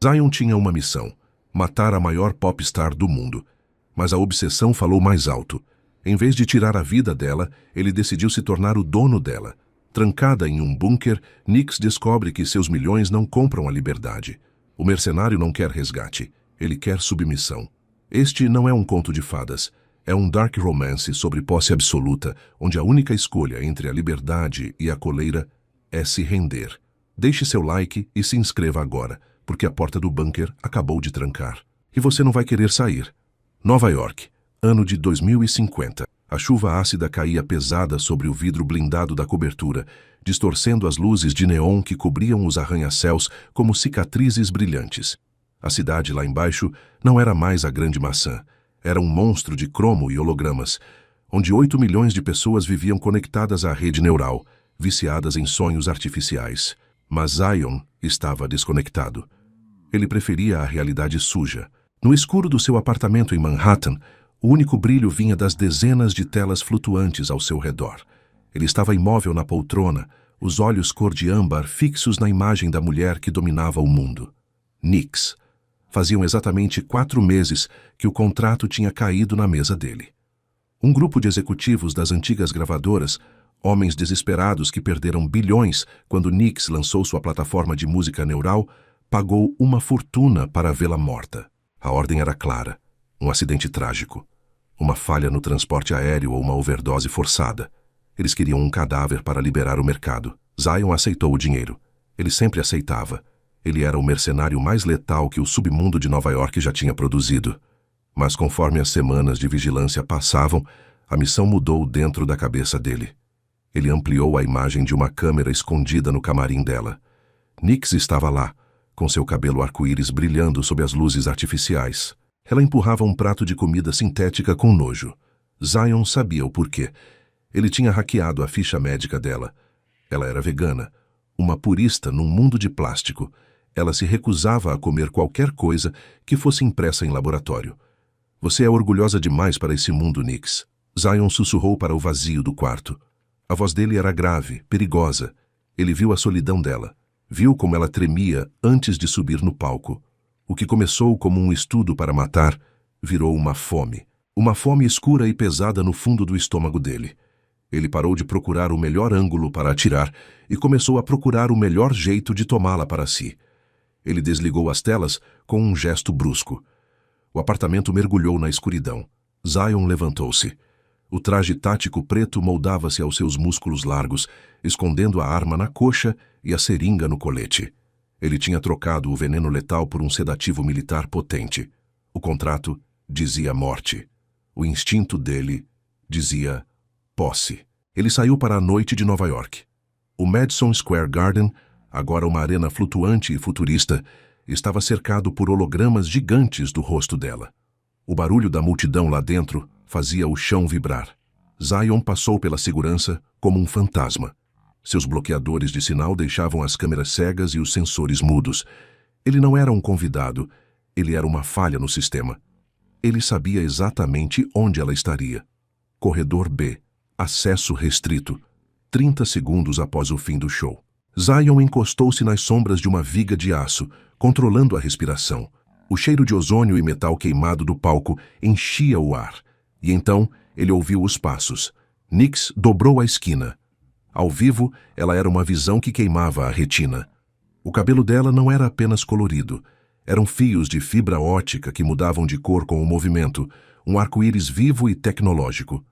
Zion tinha uma missão: matar a maior popstar do mundo. Mas a obsessão falou mais alto. Em vez de tirar a vida dela, ele decidiu se tornar o dono dela. Trancada em um bunker, Nix descobre que seus milhões não compram a liberdade. O mercenário não quer resgate. Ele quer submissão. Este não é um conto de fadas. É um dark romance sobre posse absoluta, onde a única escolha entre a liberdade e a coleira é se render. Deixe seu like e se inscreva agora, porque a porta do bunker acabou de trancar. E você não vai querer sair. Nova York, ano de 2050. A chuva ácida caía pesada sobre o vidro blindado da cobertura, distorcendo as luzes de neon que cobriam os arranha-céus como cicatrizes brilhantes. A cidade lá embaixo não era mais a Grande Maçã. Era um monstro de cromo e hologramas, onde 8 milhões de pessoas viviam conectadas à rede neural, viciadas em sonhos artificiais. Mas Zion estava desconectado. Ele preferia a realidade suja. No escuro do seu apartamento em Manhattan, o único brilho vinha das dezenas de telas flutuantes ao seu redor. Ele estava imóvel na poltrona, os olhos cor de âmbar fixos na imagem da mulher que dominava o mundo. Nix. Faziam exatamente 4 meses que o contrato tinha caído na mesa dele. Um grupo de executivos das antigas gravadoras, homens desesperados que perderam bilhões quando Nix lançou sua plataforma de música neural, pagou uma fortuna para vê-la morta. A ordem era clara: um acidente trágico, uma falha no transporte aéreo ou uma overdose forçada. Eles queriam um cadáver para liberar o mercado. Zion aceitou o dinheiro. Ele sempre aceitava. Ele era o mercenário mais letal que o submundo de Nova York já tinha produzido. Mas conforme as semanas de vigilância passavam, a missão mudou dentro da cabeça dele. Ele ampliou a imagem de uma câmera escondida no camarim dela. Nix estava lá, com seu cabelo arco-íris brilhando sob as luzes artificiais. Ela empurrava um prato de comida sintética com nojo. Zion sabia o porquê. Ele tinha hackeado a ficha médica dela. Ela era vegana, uma purista num mundo de plástico. Ela se recusava a comer qualquer coisa que fosse impressa em laboratório. Você é orgulhosa demais para esse mundo, Nix. Zion sussurrou para o vazio do quarto. A voz dele era grave, perigosa. Ele viu a solidão dela. Viu como ela tremia antes de subir no palco. O que começou como um estudo para matar, virou uma fome. Uma fome escura e pesada no fundo do estômago dele. Ele parou de procurar o melhor ângulo para atirar e começou a procurar o melhor jeito de tomá-la para si. Ele desligou as telas com um gesto brusco. O apartamento mergulhou na escuridão. Zion levantou-se. O traje tático preto moldava-se aos seus músculos largos, escondendo a arma na coxa e a seringa no colete. Ele tinha trocado o veneno letal por um sedativo militar potente. O contrato dizia morte. O instinto dele dizia posse. Ele saiu para a noite de Nova York. O Madison Square Garden, agora uma arena flutuante e futurista, estava cercado por hologramas gigantes do rosto dela. O barulho da multidão lá dentro fazia o chão vibrar. Zion passou pela segurança como um fantasma. Seus bloqueadores de sinal deixavam as câmeras cegas e os sensores mudos. Ele não era um convidado, ele era uma falha no sistema. Ele sabia exatamente onde ela estaria. Corredor B. Acesso restrito. 30 segundos após o fim do show. Zion encostou-se nas sombras de uma viga de aço, controlando a respiração. O cheiro de ozônio e metal queimado do palco enchia o ar. E então ele ouviu os passos. Nix dobrou a esquina. Ao vivo, ela era uma visão que queimava a retina. O cabelo dela não era apenas colorido. Eram fios de fibra ótica que mudavam de cor com o movimento, um arco-íris vivo e tecnológico.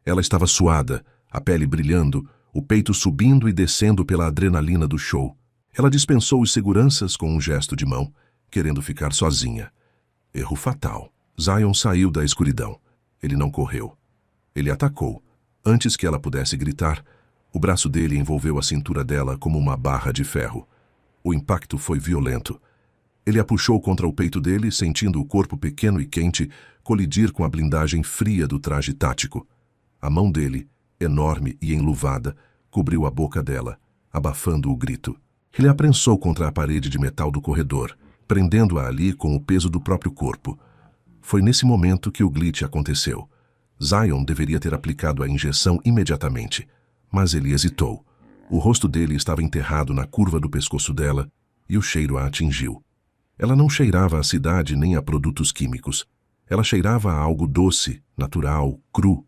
Ela estava suada, a pele brilhando, o peito subindo e descendo pela adrenalina do show. Ela dispensou os seguranças com um gesto de mão, querendo ficar sozinha. Erro fatal. Zion saiu da escuridão. Ele não correu. Ele atacou. Antes que ela pudesse gritar, o braço dele envolveu a cintura dela como uma barra de ferro. O impacto foi violento. Ele a puxou contra o peito dele, sentindo o corpo pequeno e quente colidir com a blindagem fria do traje tático. A mão dele, enorme e enluvada, cobriu a boca dela, abafando o grito. Ele a prensou contra a parede de metal do corredor, prendendo-a ali com o peso do próprio corpo. Foi nesse momento que o glitch aconteceu. Zion deveria ter aplicado a injeção imediatamente, mas ele hesitou. O rosto dele estava enterrado na curva do pescoço dela e o cheiro a atingiu. Ela não cheirava a cidade nem a produtos químicos. Ela cheirava a algo doce, natural, cru.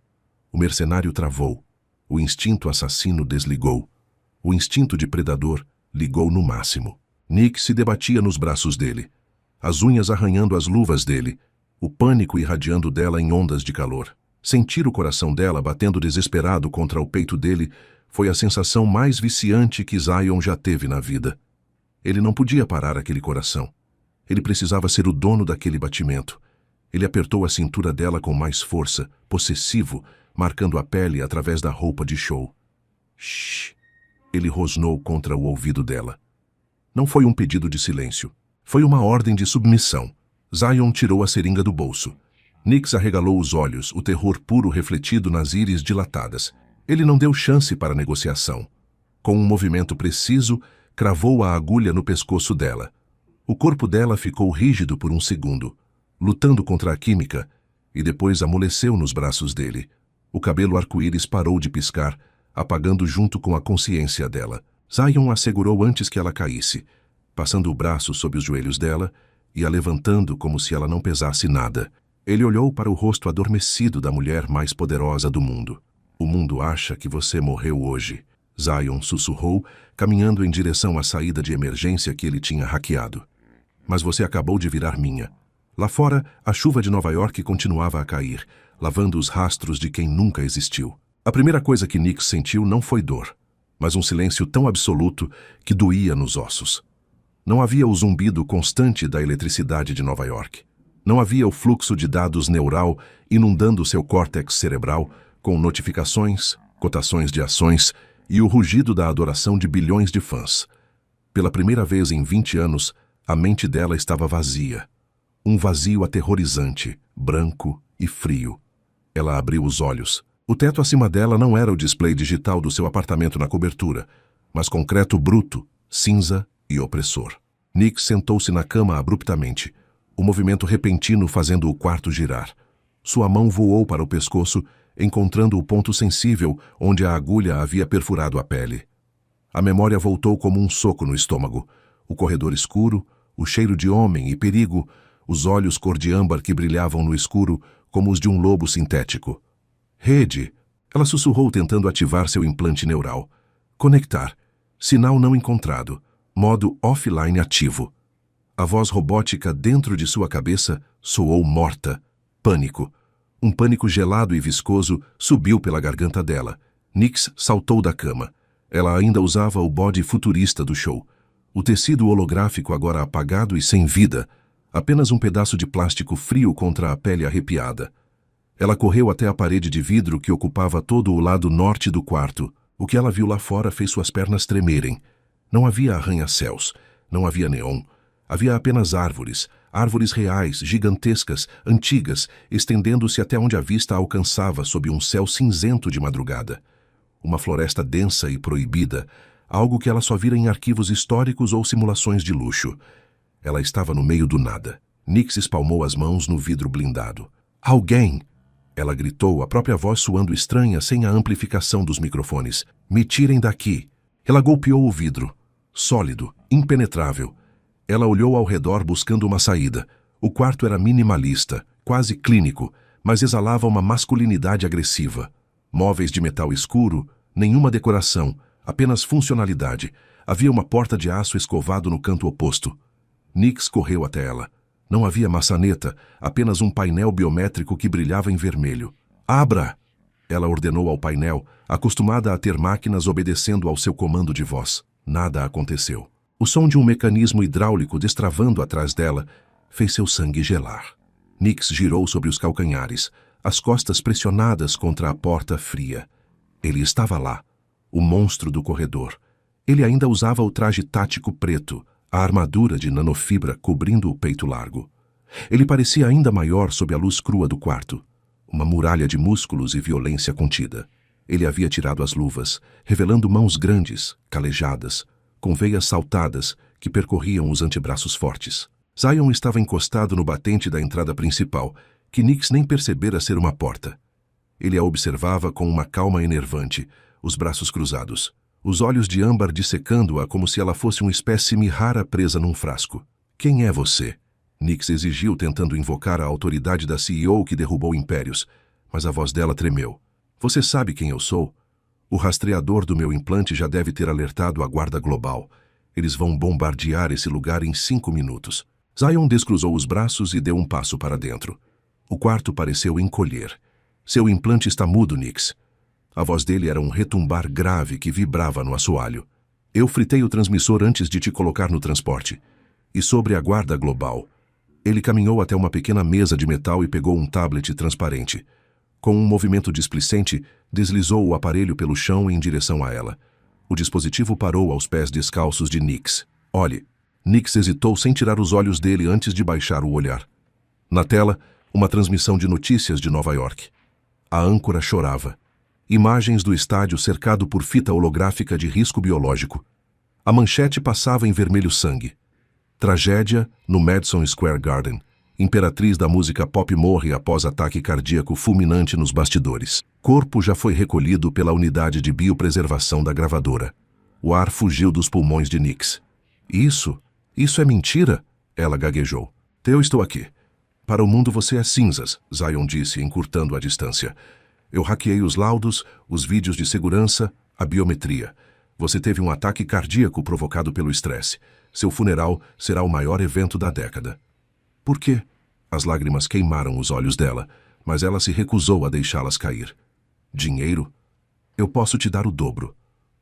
O mercenário travou. O instinto assassino desligou. O instinto de predador ligou no máximo. Nick se debatia nos braços dele, as unhas arranhando as luvas dele, o pânico irradiando dela em ondas de calor. Sentir o coração dela batendo desesperado contra o peito dele foi a sensação mais viciante que Zion já teve na vida. Ele não podia parar aquele coração. Ele precisava ser o dono daquele batimento. Ele apertou a cintura dela com mais força, possessivo, marcando a pele através da roupa de show. Shhh! Ele rosnou contra o ouvido dela. Não foi um pedido de silêncio. Foi uma ordem de submissão. Zion tirou a seringa do bolso. Nix arregalou os olhos, o terror puro refletido nas íris dilatadas. Ele não deu chance para negociação. Com um movimento preciso, cravou a agulha no pescoço dela. O corpo dela ficou rígido por um segundo, lutando contra a química, e depois amoleceu nos braços dele. O cabelo arco-íris parou de piscar, apagando junto com a consciência dela. Zion a segurou antes que ela caísse, passando o braço sob os joelhos dela e a levantando como se ela não pesasse nada. Ele olhou para o rosto adormecido da mulher mais poderosa do mundo. O mundo acha que você morreu hoje, Zion sussurrou, caminhando em direção à saída de emergência que ele tinha hackeado. Mas você acabou de virar minha. Lá fora, a chuva de Nova York continuava a cair, lavando os rastros de quem nunca existiu. A primeira coisa que Nick sentiu não foi dor, mas um silêncio tão absoluto que doía nos ossos. Não havia o zumbido constante da eletricidade de Nova York. Não havia o fluxo de dados neural inundando seu córtex cerebral com notificações, cotações de ações e o rugido da adoração de bilhões de fãs. Pela primeira vez em 20 anos, a mente dela estava vazia. Um vazio aterrorizante, branco e frio. Ela abriu os olhos. O teto acima dela não era o display digital do seu apartamento na cobertura, mas concreto bruto, cinza e opressor. Nick sentou-se na cama abruptamente, o movimento repentino fazendo o quarto girar. Sua mão voou para o pescoço, encontrando o ponto sensível onde a agulha havia perfurado a pele. A memória voltou como um soco no estômago. O corredor escuro, o cheiro de homem e perigo, os olhos cor de âmbar que brilhavam no escuro como os de um lobo sintético. Rede! Ela sussurrou tentando ativar seu implante neural. Conectar. Sinal não encontrado. Modo offline ativo. A voz robótica dentro de sua cabeça soou morta. Pânico. Um pânico gelado e viscoso subiu pela garganta dela. Nix saltou da cama. Ela ainda usava o body futurista do show. O tecido holográfico agora apagado e sem vida. Apenas um pedaço de plástico frio contra a pele arrepiada. Ela correu até a parede de vidro que ocupava todo o lado norte do quarto. O que ela viu lá fora fez suas pernas tremerem. Não havia arranha-céus, não havia neon. Havia apenas árvores, árvores reais, gigantescas, antigas, estendendo-se até onde a vista alcançava sob um céu cinzento de madrugada. Uma floresta densa e proibida, algo que ela só vira em arquivos históricos ou simulações de luxo. Ela estava no meio do nada. Nix espalmou as mãos no vidro blindado. Alguém! Ela gritou, a própria voz soando estranha sem a amplificação dos microfones. Me tirem daqui! Ela golpeou o vidro. Sólido, impenetrável. Ela olhou ao redor buscando uma saída. O quarto era minimalista, quase clínico, mas exalava uma masculinidade agressiva. Móveis de metal escuro, nenhuma decoração, apenas funcionalidade. Havia uma porta de aço escovado no canto oposto. Nix correu até ela. Não havia maçaneta, apenas um painel biométrico que brilhava em vermelho. Abra! Ela ordenou ao painel, acostumada a ter máquinas obedecendo ao seu comando de voz. Nada aconteceu. O som de um mecanismo hidráulico destravando atrás dela fez seu sangue gelar. Nix girou sobre os calcanhares, as costas pressionadas contra a porta fria. Ele estava lá, o monstro do corredor. Ele ainda usava o traje tático preto, a armadura de nanofibra cobrindo o peito largo. Ele parecia ainda maior sob a luz crua do quarto. Uma muralha de músculos e violência contida. Ele havia tirado as luvas, revelando mãos grandes, calejadas, com veias saltadas que percorriam os antebraços fortes. Zion estava encostado no batente da entrada principal, que Nix nem percebera ser uma porta. Ele a observava com uma calma enervante, os braços cruzados, os olhos de âmbar dissecando-a como se ela fosse uma espécime rara presa num frasco. Quem é você? Nix exigiu, tentando invocar a autoridade da CEO que derrubou impérios, mas a voz dela tremeu. Você sabe quem eu sou? O rastreador do meu implante já deve ter alertado a guarda global. Eles vão bombardear esse lugar em 5 minutos. Zion descruzou os braços e deu um passo para dentro. O quarto pareceu encolher. Seu implante está mudo, Nix. A voz dele era um retumbar grave que vibrava no assoalho. Eu fritei o transmissor antes de te colocar no transporte. E sobre a guarda global. Ele caminhou até uma pequena mesa de metal e pegou um tablet transparente. Com um movimento displicente, deslizou o aparelho pelo chão em direção a ela. O dispositivo parou aos pés descalços de Nix. Olhe. Nix hesitou sem tirar os olhos dele antes de baixar o olhar. Na tela, uma transmissão de notícias de Nova York. A âncora chorava. Imagens do estádio cercado por fita holográfica de risco biológico. A manchete passava em vermelho sangue. Tragédia no Madison Square Garden. Imperatriz da música pop morre após ataque cardíaco fulminante nos bastidores. Corpo já foi recolhido pela unidade de biopreservação da gravadora. O ar fugiu dos pulmões de Nix. Isso é mentira? Ela gaguejou. Eu estou aqui. Para o mundo você é cinzas, Zion disse, encurtando a distância. Eu hackeei os laudos, os vídeos de segurança, a biometria. Você teve um ataque cardíaco provocado pelo estresse. Seu funeral será o maior evento da década. Por quê? As lágrimas queimaram os olhos dela, mas ela se recusou a deixá-las cair. Dinheiro? Eu posso te dar o dobro.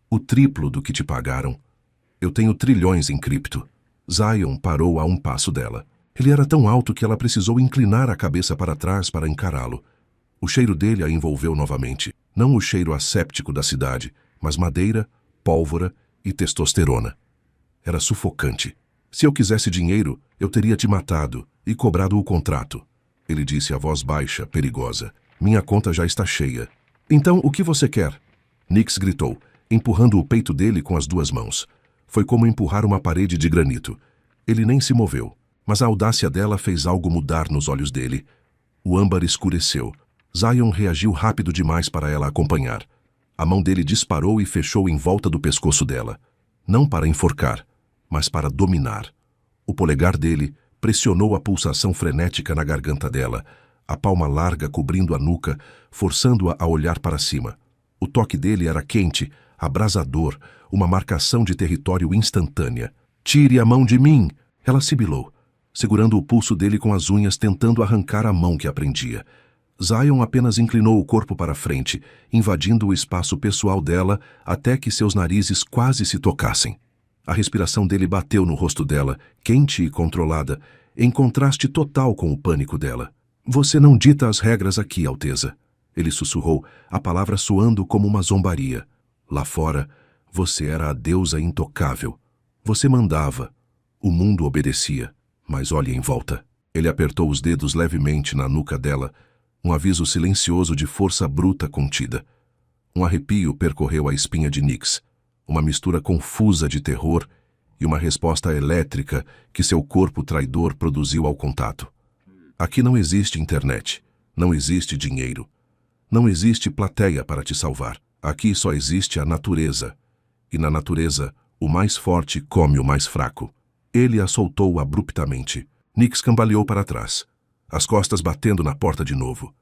O triplo do que te pagaram. Eu tenho trilhões em cripto. Zion parou a um passo dela. Ele era tão alto que ela precisou inclinar a cabeça para trás para encará-lo. O cheiro dele a envolveu novamente. Não o cheiro asséptico da cidade, mas madeira, pólvora e testosterona. Era sufocante. Se eu quisesse dinheiro, eu teria te matado e cobrado o contrato. Ele disse a voz baixa, perigosa. Minha conta já está cheia. Então, o que você quer? Nix gritou, empurrando o peito dele com as 2 mãos. Foi como empurrar uma parede de granito. Ele nem se moveu, mas a audácia dela fez algo mudar nos olhos dele. O âmbar escureceu. Zion reagiu rápido demais para ela acompanhar. A mão dele disparou e fechou em volta do pescoço dela. Não para enforcar, mas para dominar. O polegar dele pressionou a pulsação frenética na garganta dela, a palma larga cobrindo a nuca, forçando-a a olhar para cima. O toque dele era quente, abrasador, uma marcação de território instantânea. Tire a mão de mim! Ela sibilou, segurando o pulso dele com as unhas, tentando arrancar a mão que a prendia. Zion apenas inclinou o corpo para frente, invadindo o espaço pessoal dela até que seus narizes quase se tocassem. A respiração dele bateu no rosto dela, quente e controlada, em contraste total com o pânico dela. Você não dita as regras aqui, Alteza. Ele sussurrou, a palavra soando como uma zombaria. Lá fora, você era a deusa intocável. Você mandava. O mundo obedecia. Mas olhe em volta. Ele apertou os dedos levemente na nuca dela, um aviso silencioso de força bruta contida. Um arrepio percorreu a espinha de Nix, uma mistura confusa de terror e uma resposta elétrica que seu corpo traidor produziu ao contato. Aqui não existe internet, não existe dinheiro, não existe plateia para te salvar. Aqui só existe a natureza, e na natureza, o mais forte come o mais fraco. Ele a soltou abruptamente. Nix cambaleou para trás, as costas batendo na porta de novo.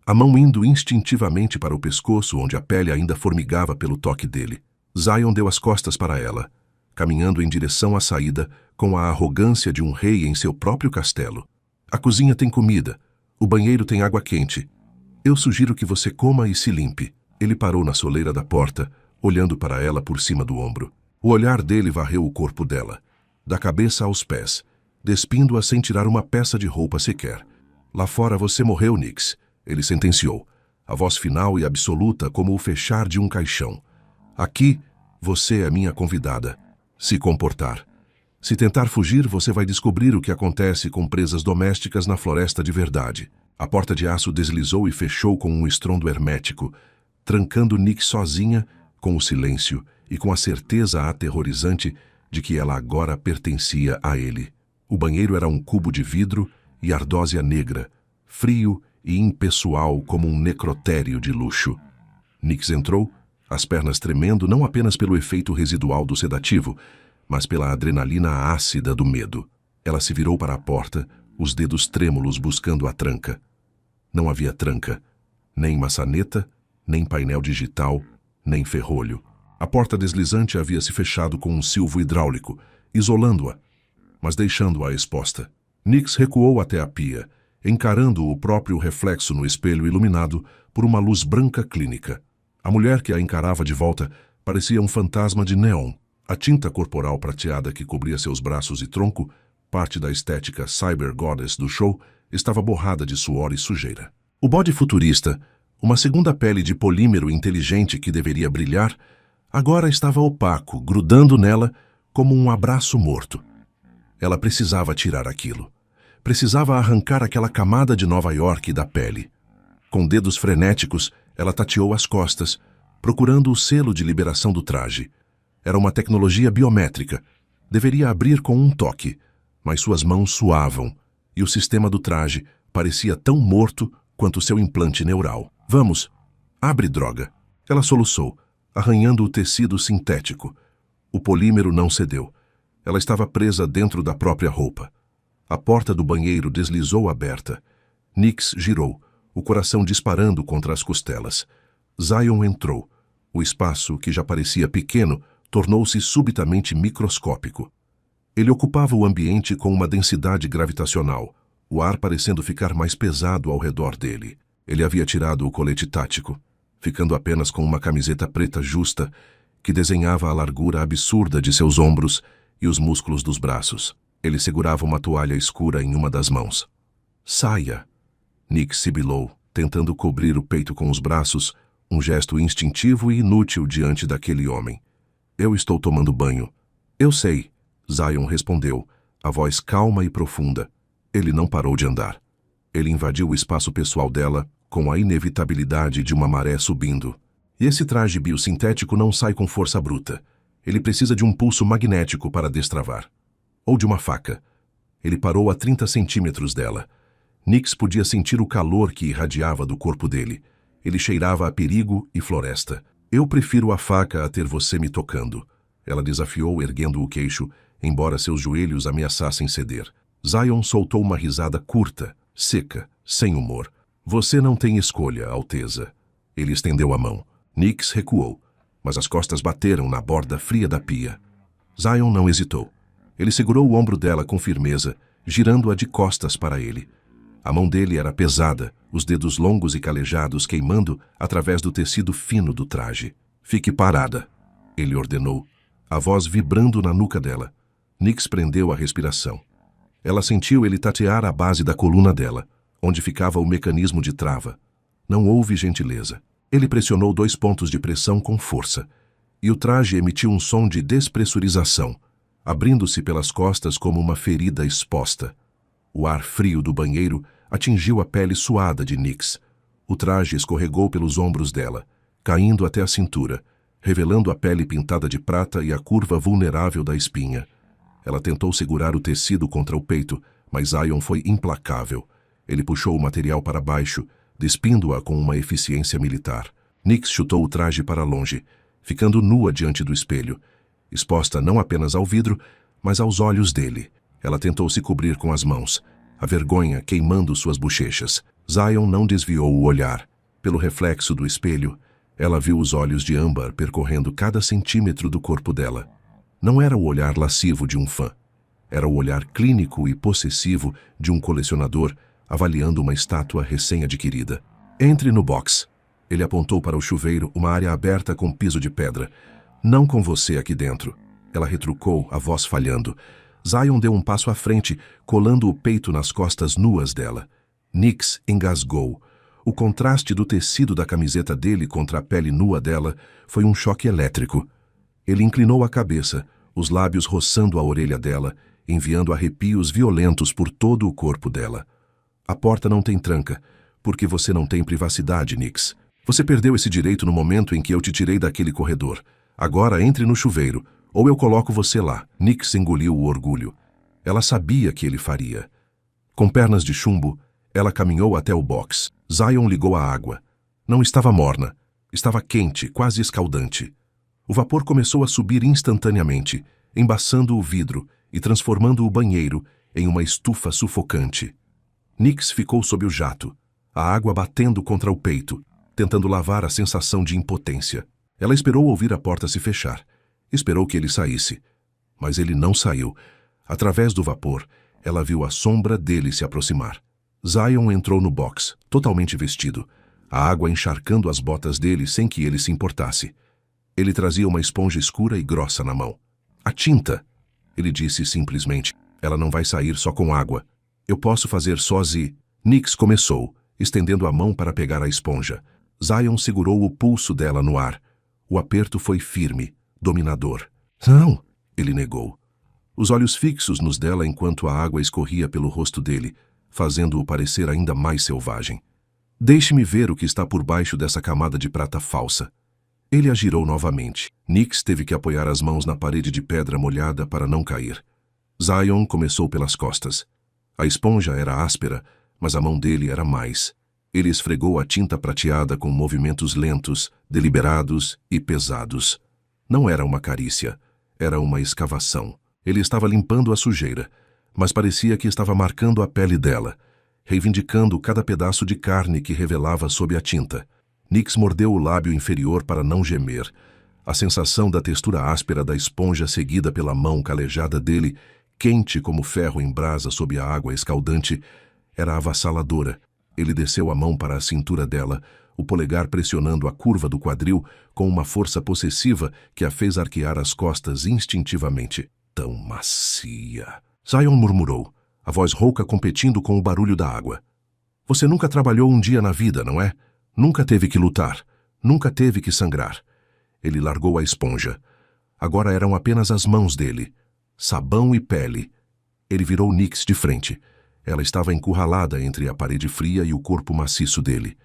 A mão indo instintivamente para o pescoço, onde a pele ainda formigava pelo toque dele. Zion deu as costas para ela, caminhando em direção à saída com a arrogância de um rei em seu próprio castelo. A cozinha tem comida, o banheiro tem água quente. Eu sugiro que você coma e se limpe. Ele parou na soleira da porta, olhando para ela por cima do ombro. O olhar dele varreu o corpo dela, da cabeça aos pés, despindo-a sem tirar uma peça de roupa sequer. Lá fora você morreu, Nix, ele sentenciou, a voz final e absoluta como o fechar de um caixão. Aqui, você é minha convidada. Se comportar. Se tentar fugir, você vai descobrir o que acontece com presas domésticas na floresta de verdade. A porta de aço deslizou e fechou com um estrondo hermético, trancando Nix sozinha, com o silêncio e com a certeza aterrorizante de que ela agora pertencia a ele. O banheiro era um cubo de vidro e ardósia negra, frio e impessoal como um necrotério de luxo. Nix entrou, as pernas tremendo não apenas pelo efeito residual do sedativo, mas pela adrenalina ácida do medo. Ela se virou para a porta, os dedos trêmulos buscando a tranca. Não havia tranca, nem maçaneta, nem painel digital, nem ferrolho. A porta deslizante havia se fechado com um silvo hidráulico, isolando-a, mas deixando-a exposta. Nix recuou até a pia, encarando o próprio reflexo no espelho iluminado por uma luz branca clínica. A mulher que a encarava de volta parecia um fantasma de neon. A tinta corporal prateada que cobria seus braços e tronco, parte da estética cyber goddess do show, estava borrada de suor e sujeira. O bode futurista, uma segunda pele de polímero inteligente que deveria brilhar, agora estava opaco, grudando nela como um abraço morto. Ela precisava tirar aquilo. Precisava arrancar aquela camada de Nova York da pele. Com dedos frenéticos, ela tateou as costas, procurando o selo de liberação do traje. Era uma tecnologia biométrica. Deveria abrir com um toque, mas suas mãos suavam, e o sistema do traje parecia tão morto quanto seu implante neural. Vamos, abre, droga. Ela soluçou, arranhando o tecido sintético. O polímero não cedeu. Ela estava presa dentro da própria roupa. A porta do banheiro deslizou aberta. Nix girou, o coração disparando contra as costelas. Zion entrou. O espaço, que já parecia pequeno, tornou-se subitamente microscópico. Ele ocupava o ambiente com uma densidade gravitacional, o ar parecendo ficar mais pesado ao redor dele. Ele havia tirado o colete tático, ficando apenas com uma camiseta preta justa que desenhava a largura absurda de seus ombros e os músculos dos braços. Ele segurava uma toalha escura em uma das mãos. Saia! Nix sibilou, tentando cobrir o peito com os braços, um gesto instintivo e inútil diante daquele homem. Eu estou tomando banho. Eu sei, Zion respondeu, a voz calma e profunda. Ele não parou de andar. Ele invadiu o espaço pessoal dela com a inevitabilidade de uma maré subindo. E esse traje biosintético não sai com força bruta. Ele precisa de um pulso magnético para destravar. Ou de uma faca. Ele parou a 30 centímetros dela. Nix podia sentir o calor que irradiava do corpo dele. Ele cheirava a perigo e floresta. Eu prefiro a faca a ter você me tocando. Ela desafiou, erguendo o queixo, embora seus joelhos ameaçassem ceder. Zion soltou uma risada curta, seca, sem humor. Você não tem escolha, Alteza. Ele estendeu a mão. Nix recuou, mas as costas bateram na borda fria da pia. Zion não hesitou. Ele segurou o ombro dela com firmeza, girando-a de costas para ele. A mão dele era pesada, os dedos longos e calejados queimando através do tecido fino do traje. Fique parada, ele ordenou, a voz vibrando na nuca dela. Nix prendeu a respiração. Ela sentiu ele tatear a base da coluna dela, onde ficava o mecanismo de trava. Não houve gentileza. Ele pressionou 2 pontos de pressão com força, e o traje emitiu um som de despressurização, abrindo-se pelas costas como uma ferida exposta. O ar frio do banheiro atingiu a pele suada de Nix. O traje escorregou pelos ombros dela, caindo até a cintura, revelando a pele pintada de prata e a curva vulnerável da espinha. Ela tentou segurar o tecido contra o peito, mas Zion foi implacável. Ele puxou o material para baixo, despindo-a com uma eficiência militar. Nix chutou o traje para longe, ficando nua diante do espelho, exposta não apenas ao vidro, mas aos olhos dele. Ela tentou se cobrir com as mãos, a vergonha queimando suas bochechas. Zion não desviou o olhar. Pelo reflexo do espelho, ela viu os olhos de âmbar percorrendo cada centímetro do corpo dela. Não era o olhar lascivo de um fã. Era o olhar clínico e possessivo de um colecionador avaliando uma estátua recém-adquirida. Entre no box. Ele apontou para o chuveiro, uma área aberta com piso de pedra. Não com você aqui dentro. Ela retrucou, a voz falhando. Zion deu um passo à frente, colando o peito nas costas nuas dela. Nix engasgou. O contraste do tecido da camiseta dele contra a pele nua dela foi um choque elétrico. Ele inclinou a cabeça, os lábios roçando a orelha dela, enviando arrepios violentos por todo o corpo dela. A porta não tem tranca, porque você não tem privacidade, Nix. Você perdeu esse direito no momento em que eu te tirei daquele corredor. Agora entre no chuveiro, ou eu coloco você lá. Nix engoliu o orgulho. Ela sabia que ele faria. Com pernas de chumbo, ela caminhou até o box. Zion ligou a água. Não estava morna. Estava quente, quase escaldante. O vapor começou a subir instantaneamente, embaçando o vidro e transformando o banheiro em uma estufa sufocante. Nix ficou sob o jato, a água batendo contra o peito, tentando lavar a sensação de impotência. Ela esperou ouvir a porta se fechar. Esperou que ele saísse. Mas ele não saiu. Através do vapor, ela viu a sombra dele se aproximar. Zion entrou no box, totalmente vestido, a água encharcando as botas dele sem que ele se importasse. Ele trazia uma esponja escura e grossa na mão. A tinta, ele disse simplesmente. Ela não vai sair só com água. Eu posso fazer sozinho. Nix começou, estendendo a mão para pegar a esponja. Zion segurou o pulso dela no ar. O aperto foi firme, dominador. Não, ele negou. Os olhos fixos nos dela enquanto a água escorria pelo rosto dele, fazendo-o parecer ainda mais selvagem. Deixe-me ver o que está por baixo dessa camada de prata falsa. Ele a girou novamente. Nix teve que apoiar as mãos na parede de pedra molhada para não cair. Zion começou pelas costas. A esponja era áspera, mas a mão dele era mais. Ele esfregou a tinta prateada com movimentos lentos, deliberados e pesados. Não era uma carícia, era uma escavação. Ele estava limpando a sujeira, mas parecia que estava marcando a pele dela, reivindicando cada pedaço de carne que revelava sob a tinta. Nix mordeu o lábio inferior para não gemer. A sensação da textura áspera da esponja seguida pela mão calejada dele, quente como ferro em brasa sob a água escaldante, era avassaladora. Ele desceu a mão para a cintura dela, o polegar pressionando a curva do quadril com uma força possessiva que a fez arquear as costas instintivamente. Tão macia. Zion murmurou, a voz rouca competindo com o barulho da água. Você nunca trabalhou um dia na vida, não é? Nunca teve que lutar. Nunca teve que sangrar. Ele largou a esponja. Agora eram apenas as mãos dele. Sabão e pele. Ele virou Nix de frente. Ela estava encurralada entre a parede fria e o corpo maciço dele.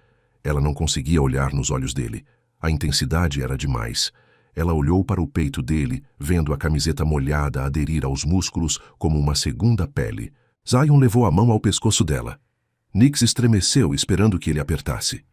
Ela não conseguia olhar nos olhos dele. A intensidade era demais. Ela olhou para o peito dele, vendo a camiseta molhada aderir aos músculos como uma segunda pele. Zion levou a mão ao pescoço dela. Nix estremeceu, esperando que ele apertasse.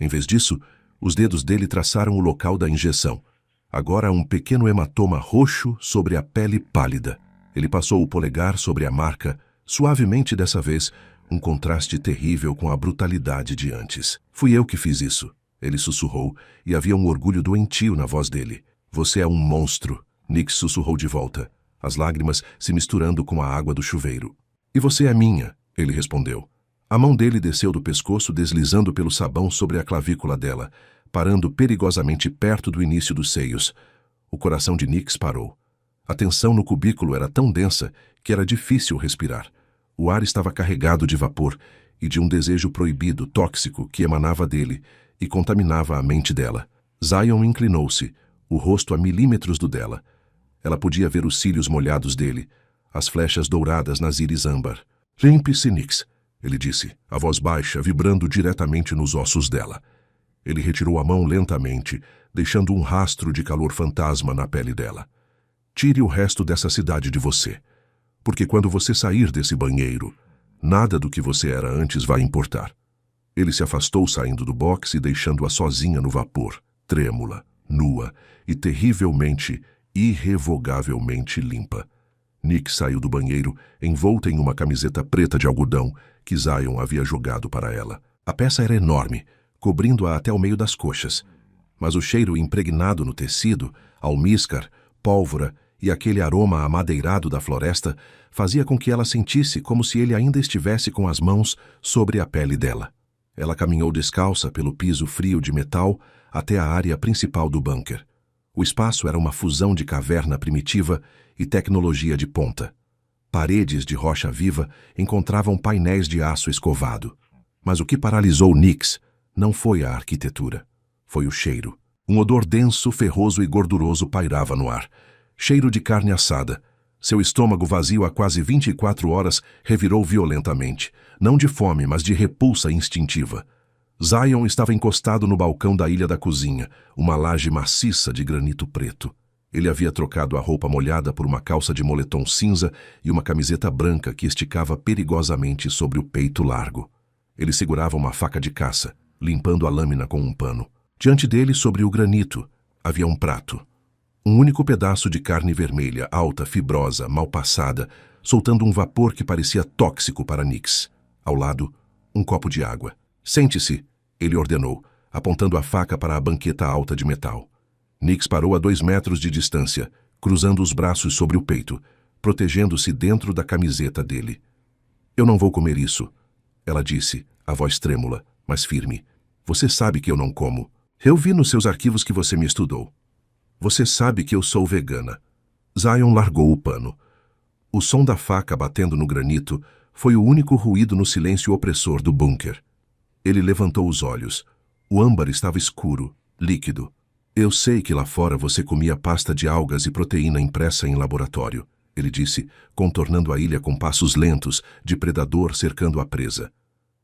Em vez disso, os dedos dele traçaram o local da injeção. Agora um pequeno hematoma roxo sobre a pele pálida. Ele passou o polegar sobre a marca, suavemente dessa vez, um contraste terrível com a brutalidade de antes. Fui eu que fiz isso, ele sussurrou, e havia um orgulho doentio na voz dele. Você é um monstro, Nix sussurrou de volta, as lágrimas se misturando com a água do chuveiro. E você é minha, ele respondeu. A mão dele desceu do pescoço, deslizando pelo sabão sobre a clavícula dela, parando perigosamente perto do início dos seios. O coração de Nix parou. A tensão no cubículo era tão densa que era difícil respirar. O ar estava carregado de vapor e de um desejo proibido, tóxico, que emanava dele e contaminava a mente dela. Zion inclinou-se, o rosto a milímetros do dela. Ela podia ver os cílios molhados dele, as flechas douradas nas íris âmbar. Limpe-se, Nix, ele disse, a voz baixa, vibrando diretamente nos ossos dela. Ele retirou a mão lentamente, deixando um rastro de calor fantasma na pele dela. Tire o resto dessa cidade de você. Porque quando você sair desse banheiro, nada do que você era antes vai importar. Ele se afastou saindo do boxe e deixando-a sozinha no vapor, trêmula, nua e terrivelmente, irrevogavelmente limpa. Nick saiu do banheiro, envolta em uma camiseta preta de algodão que Zion havia jogado para ela. A peça era enorme, cobrindo-a até o meio das coxas, mas o cheiro impregnado no tecido, almíscar, pólvora e aquele aroma amadeirado da floresta fazia com que ela sentisse como se ele ainda estivesse com as mãos sobre a pele dela. Ela caminhou descalça pelo piso frio de metal até a área principal do bunker. O espaço era uma fusão de caverna primitiva e tecnologia de ponta. Paredes de rocha viva encontravam painéis de aço escovado. Mas o que paralisou Nix não foi a arquitetura. Foi o cheiro. Um odor denso, ferroso e gorduroso pairava no ar. Cheiro de carne assada. Seu estômago vazio há quase 24 horas revirou violentamente. Não de fome, mas de repulsa instintiva. Zion estava encostado no balcão da ilha da cozinha, uma laje maciça de granito preto. Ele havia trocado a roupa molhada por uma calça de moletom cinza e uma camiseta branca que esticava perigosamente sobre o peito largo. Ele segurava uma faca de caça, limpando a lâmina com um pano. Diante dele, sobre o granito, havia um prato. Um único pedaço de carne vermelha, alta, fibrosa, mal passada, soltando um vapor que parecia tóxico para Nix. Ao lado, um copo de água. Sente-se, ele ordenou, apontando a faca para a banqueta alta de metal. Nix parou a 2 metros de distância, cruzando os braços sobre o peito, protegendo-se dentro da camiseta dele. Eu não vou comer isso, ela disse, a voz trêmula, mas firme. Você sabe que eu não como. Eu vi nos seus arquivos que você me estudou. Você sabe que eu sou vegana. Zion largou o pano. O som da faca batendo no granito foi o único ruído no silêncio opressor do bunker. Ele levantou os olhos. O âmbar estava escuro, líquido. Eu sei que lá fora você comia pasta de algas e proteína impressa em laboratório, ele disse, contornando a ilha com passos lentos, de predador cercando a presa.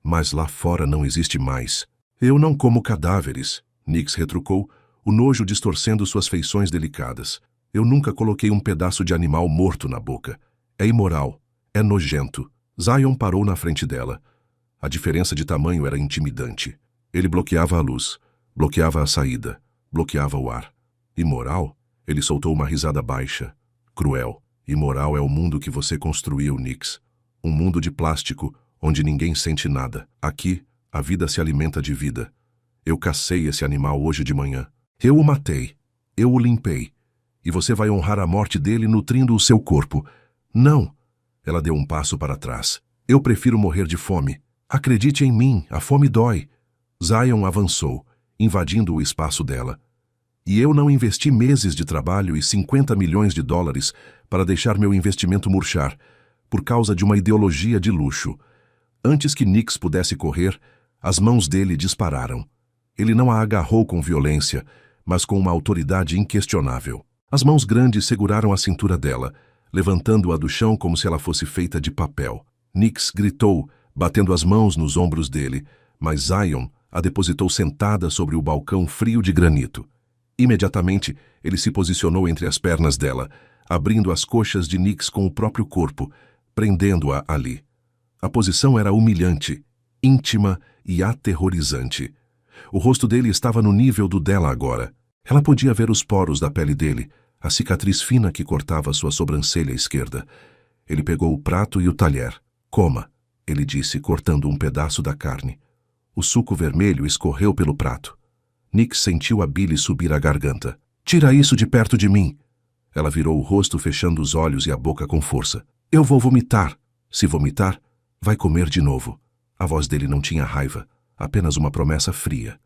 Mas lá fora não existe mais. Eu não como cadáveres, Nix retrucou, o nojo distorcendo suas feições delicadas. Eu nunca coloquei um pedaço de animal morto na boca. É imoral. É nojento. Zion parou na frente dela. A diferença de tamanho era intimidante. Ele bloqueava a luz, bloqueava a saída, bloqueava o ar. Imoral? Ele soltou uma risada baixa, cruel. Imoral é o mundo que você construiu, Nix. Um mundo de plástico, onde ninguém sente nada. Aqui, a vida se alimenta de vida. Eu cacei esse animal hoje de manhã. Eu o matei. Eu o limpei. E você vai honrar a morte dele nutrindo o seu corpo. Não! Ela deu um passo para trás. Eu prefiro morrer de fome. Acredite em mim, a fome dói. Zion avançou, invadindo o espaço dela. E eu não investi meses de trabalho e 50 milhões de dólares para deixar meu investimento murchar, por causa de uma ideologia de luxo. Antes que Nix pudesse correr, as mãos dele dispararam. Ele não a agarrou com violência, mas com uma autoridade inquestionável. As mãos grandes seguraram a cintura dela, levantando-a do chão como se ela fosse feita de papel. Nix gritou, batendo as mãos nos ombros dele, mas Zion a depositou sentada sobre o balcão frio de granito. Imediatamente, ele se posicionou entre as pernas dela, abrindo as coxas de Nix com o próprio corpo, prendendo-a ali. A posição era humilhante, íntima e aterrorizante. O rosto dele estava no nível do dela agora. Ela podia ver os poros da pele dele, a cicatriz fina que cortava sua sobrancelha esquerda. Ele pegou o prato e o talher. Coma, ele disse, cortando um pedaço da carne. O suco vermelho escorreu pelo prato. Nix sentiu a bile subir à garganta. Tira isso de perto de mim! Ela virou o rosto, fechando os olhos e a boca com força. Eu vou vomitar. Se vomitar, vai comer de novo. A voz dele não tinha raiva, apenas uma promessa fria.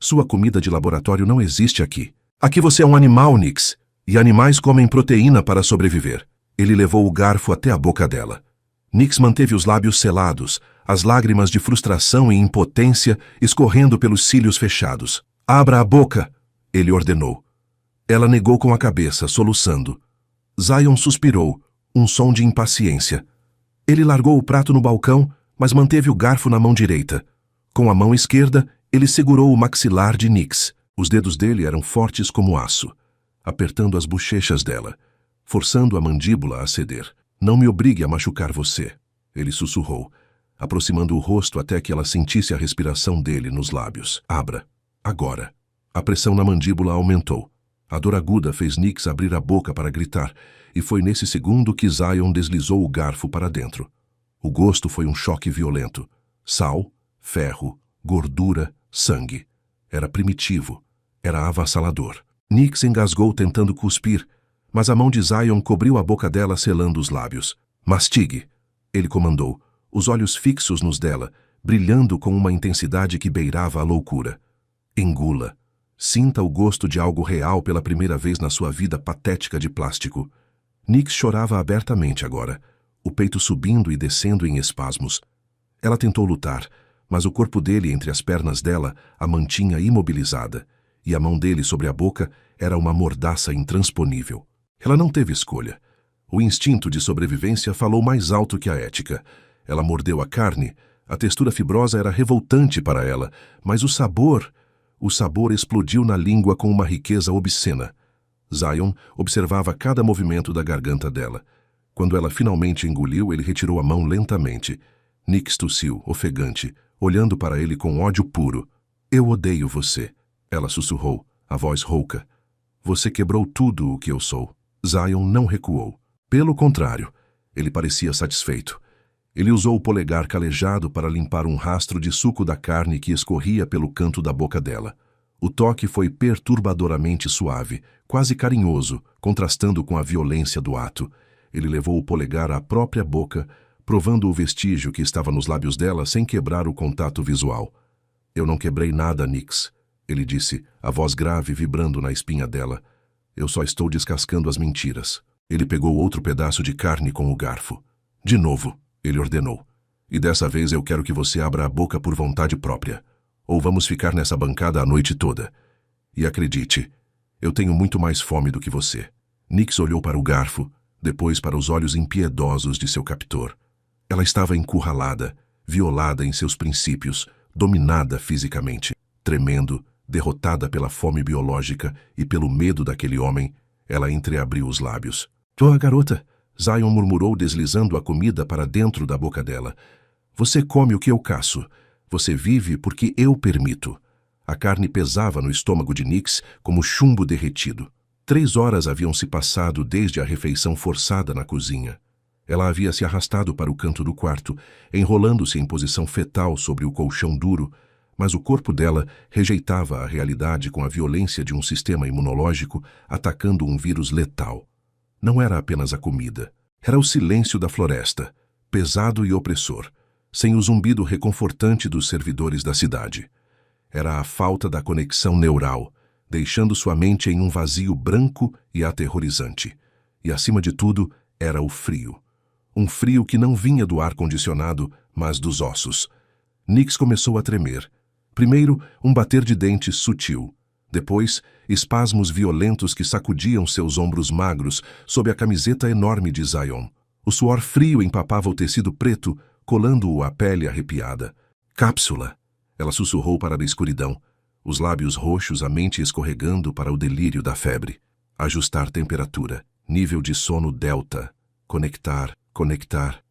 Sua comida de laboratório não existe aqui. Aqui você é um animal, Nix. E animais comem proteína para sobreviver. Ele levou o garfo até a boca dela. Nix manteve os lábios selados, as lágrimas de frustração e impotência escorrendo pelos cílios fechados. Abra a boca, ele ordenou. Ela negou com a cabeça, soluçando. Zion suspirou, um som de impaciência. Ele largou o prato no balcão, mas manteve o garfo na mão direita. Com a mão esquerda, ele segurou o maxilar de Nix. Os dedos dele eram fortes como aço, apertando as bochechas dela, forçando a mandíbula a ceder. Não me obrigue a machucar você, ele sussurrou, aproximando o rosto até que ela sentisse a respiração dele nos lábios. Abra. Agora. A pressão na mandíbula aumentou. A dor aguda fez Nix abrir a boca para gritar, e foi nesse segundo que Zion deslizou o garfo para dentro. O gosto foi um choque violento. Sal, ferro, gordura, sangue. Era primitivo. Era avassalador. Nix engasgou tentando cuspir, mas a mão de Zion cobriu a boca dela, selando os lábios. Mastigue, ele comandou, os olhos fixos nos dela, brilhando com uma intensidade que beirava a loucura. Engula. Sinta o gosto de algo real pela primeira vez na sua vida patética de plástico. Nix chorava abertamente agora, o peito subindo e descendo em espasmos. Ela tentou lutar, mas o corpo dele entre as pernas dela a mantinha imobilizada, e a mão dele sobre a boca era uma mordaça intransponível. Ela não teve escolha. O instinto de sobrevivência falou mais alto que a ética. Ela mordeu a carne, a textura fibrosa era revoltante para ela, mas o sabor explodiu na língua com uma riqueza obscena. Zion observava cada movimento da garganta dela. Quando ela finalmente engoliu, ele retirou a mão lentamente. Nix tossiu, ofegante, olhando para ele com ódio puro. Eu odeio você, ela sussurrou, a voz rouca. Você quebrou tudo o que eu sou. Zion não recuou. Pelo contrário, Ele parecia satisfeito. Ele usou o polegar calejado para limpar um rastro de suco da carne que escorria pelo canto da boca dela. O toque foi perturbadoramente suave, quase carinhoso, contrastando com a violência do ato. Ele levou o polegar à própria boca, provando o vestígio que estava nos lábios dela sem quebrar o contato visual. Eu não quebrei nada, Nix, ele disse, a voz grave vibrando na espinha dela. Eu só estou descascando as mentiras. Ele pegou outro pedaço de carne com o garfo. De novo, ele ordenou. E dessa vez eu quero que você abra a boca por vontade própria. Ou vamos ficar nessa bancada a noite toda. E acredite, eu tenho muito mais fome do que você. Nix olhou para o garfo, depois para os olhos impiedosos de seu captor. Ela estava encurralada, violada em seus princípios, dominada fisicamente. Tremendo, derrotada pela fome biológica e pelo medo daquele homem, ela entreabriu os lábios. "Tua garota", Zion murmurou deslizando a comida para dentro da boca dela. "Você come o que eu caço. Você vive porque eu permito." A carne pesava no estômago de Nix como chumbo derretido. 3 horas haviam se passado desde a refeição forçada na cozinha. Ela havia se arrastado para o canto do quarto, enrolando-se em posição fetal sobre o colchão duro, mas o corpo dela rejeitava a realidade com a violência de um sistema imunológico atacando um vírus letal. Não era apenas a comida. Era o silêncio da floresta, pesado e opressor, sem o zumbido reconfortante dos servidores da cidade. Era a falta da conexão neural, deixando sua mente em um vazio branco e aterrorizante. E, acima de tudo, era o frio. Um frio que não vinha do ar-condicionado, mas dos ossos. Nix começou a tremer. Primeiro, um bater de dentes sutil. Depois, espasmos violentos que sacudiam seus ombros magros sob a camiseta enorme de Zion. O suor frio empapava o tecido preto, colando-o à pele arrepiada. "Cápsula!" Ela sussurrou para a escuridão, os lábios roxos, a mente escorregando para o delírio da febre. Ajustar temperatura, nível de sono delta. Conectar.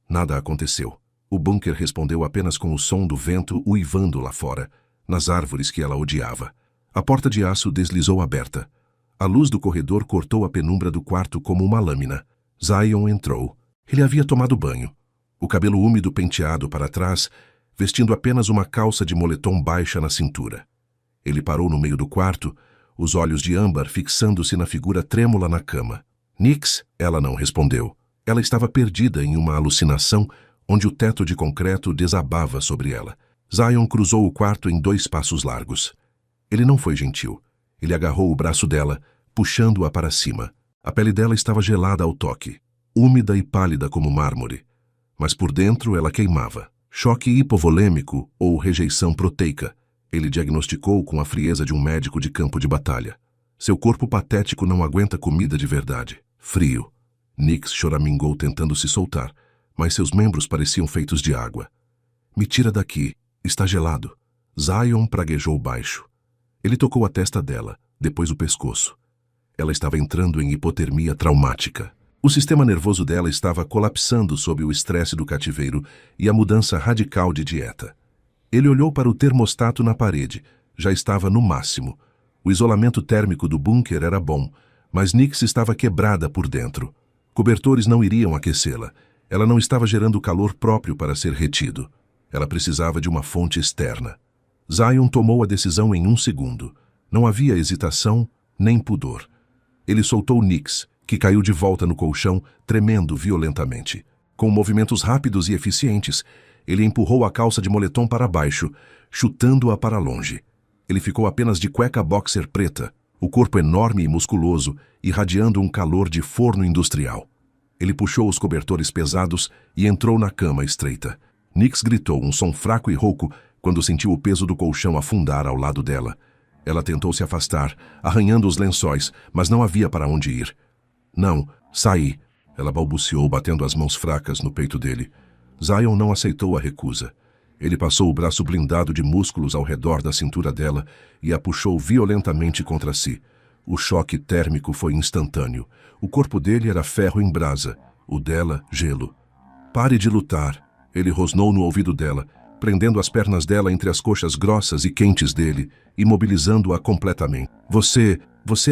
Nada aconteceu. O bunker respondeu apenas com o som do vento uivando lá fora, nas árvores que ela odiava. A porta de aço deslizou aberta. A luz do corredor cortou a penumbra do quarto como uma lâmina. Zion entrou. Ele havia tomado banho. O cabelo úmido penteado para trás, vestindo apenas uma calça de moletom baixa na cintura. Ele parou no meio do quarto, os olhos de âmbar fixando-se na figura trêmula na cama. "Nix", ela não respondeu. Ela estava perdida em uma alucinação onde o teto de concreto desabava sobre ela. Zion cruzou o quarto em 2 passos largos. Ele não foi gentil. Ele agarrou o braço dela, puxando-a para cima. A pele dela estava gelada ao toque, úmida e pálida como mármore. Mas por dentro ela queimava. Choque hipovolêmico ou rejeição proteica, ele diagnosticou com a frieza de um médico de campo de batalha. Seu corpo patético não aguenta comida de verdade. Frio. Nix choramingou tentando se soltar, mas seus membros pareciam feitos de água. "Me tira daqui. Está gelado." Zion praguejou baixo. Ele tocou a testa dela, depois o pescoço. Ela estava entrando em hipotermia traumática. O sistema nervoso dela estava colapsando sob o estresse do cativeiro e a mudança radical de dieta. Ele olhou para o termostato na parede. Já estava no máximo. O isolamento térmico do bunker era bom, mas Nix estava quebrada por dentro. Cobertores não iriam aquecê-la. Ela não estava gerando calor próprio para ser retido. Ela precisava de uma fonte externa. Zion tomou a decisão em 1 segundo. Não havia hesitação nem pudor. Ele soltou Nix, que caiu de volta no colchão, tremendo violentamente. Com movimentos rápidos e eficientes, ele empurrou a calça de moletom para baixo, chutando-a para longe. Ele ficou apenas de cueca boxer preta, o corpo enorme e musculoso, irradiando um calor de forno industrial. Ele puxou os cobertores pesados e entrou na cama estreita. Nix gritou, um som fraco e rouco, quando sentiu o peso do colchão afundar ao lado dela. Ela tentou se afastar, arranhando os lençóis, mas não havia para onde ir. "Não, saí", ela balbuciou, batendo as mãos fracas no peito dele. Zion não aceitou a recusa. Ele passou o braço blindado de músculos ao redor da cintura dela e a puxou violentamente contra si. O choque térmico foi instantâneo. O corpo dele era ferro em brasa, o dela, gelo. "Pare de lutar", ele rosnou no ouvido dela, prendendo as pernas dela entre as coxas grossas e quentes dele, imobilizando-a completamente. Você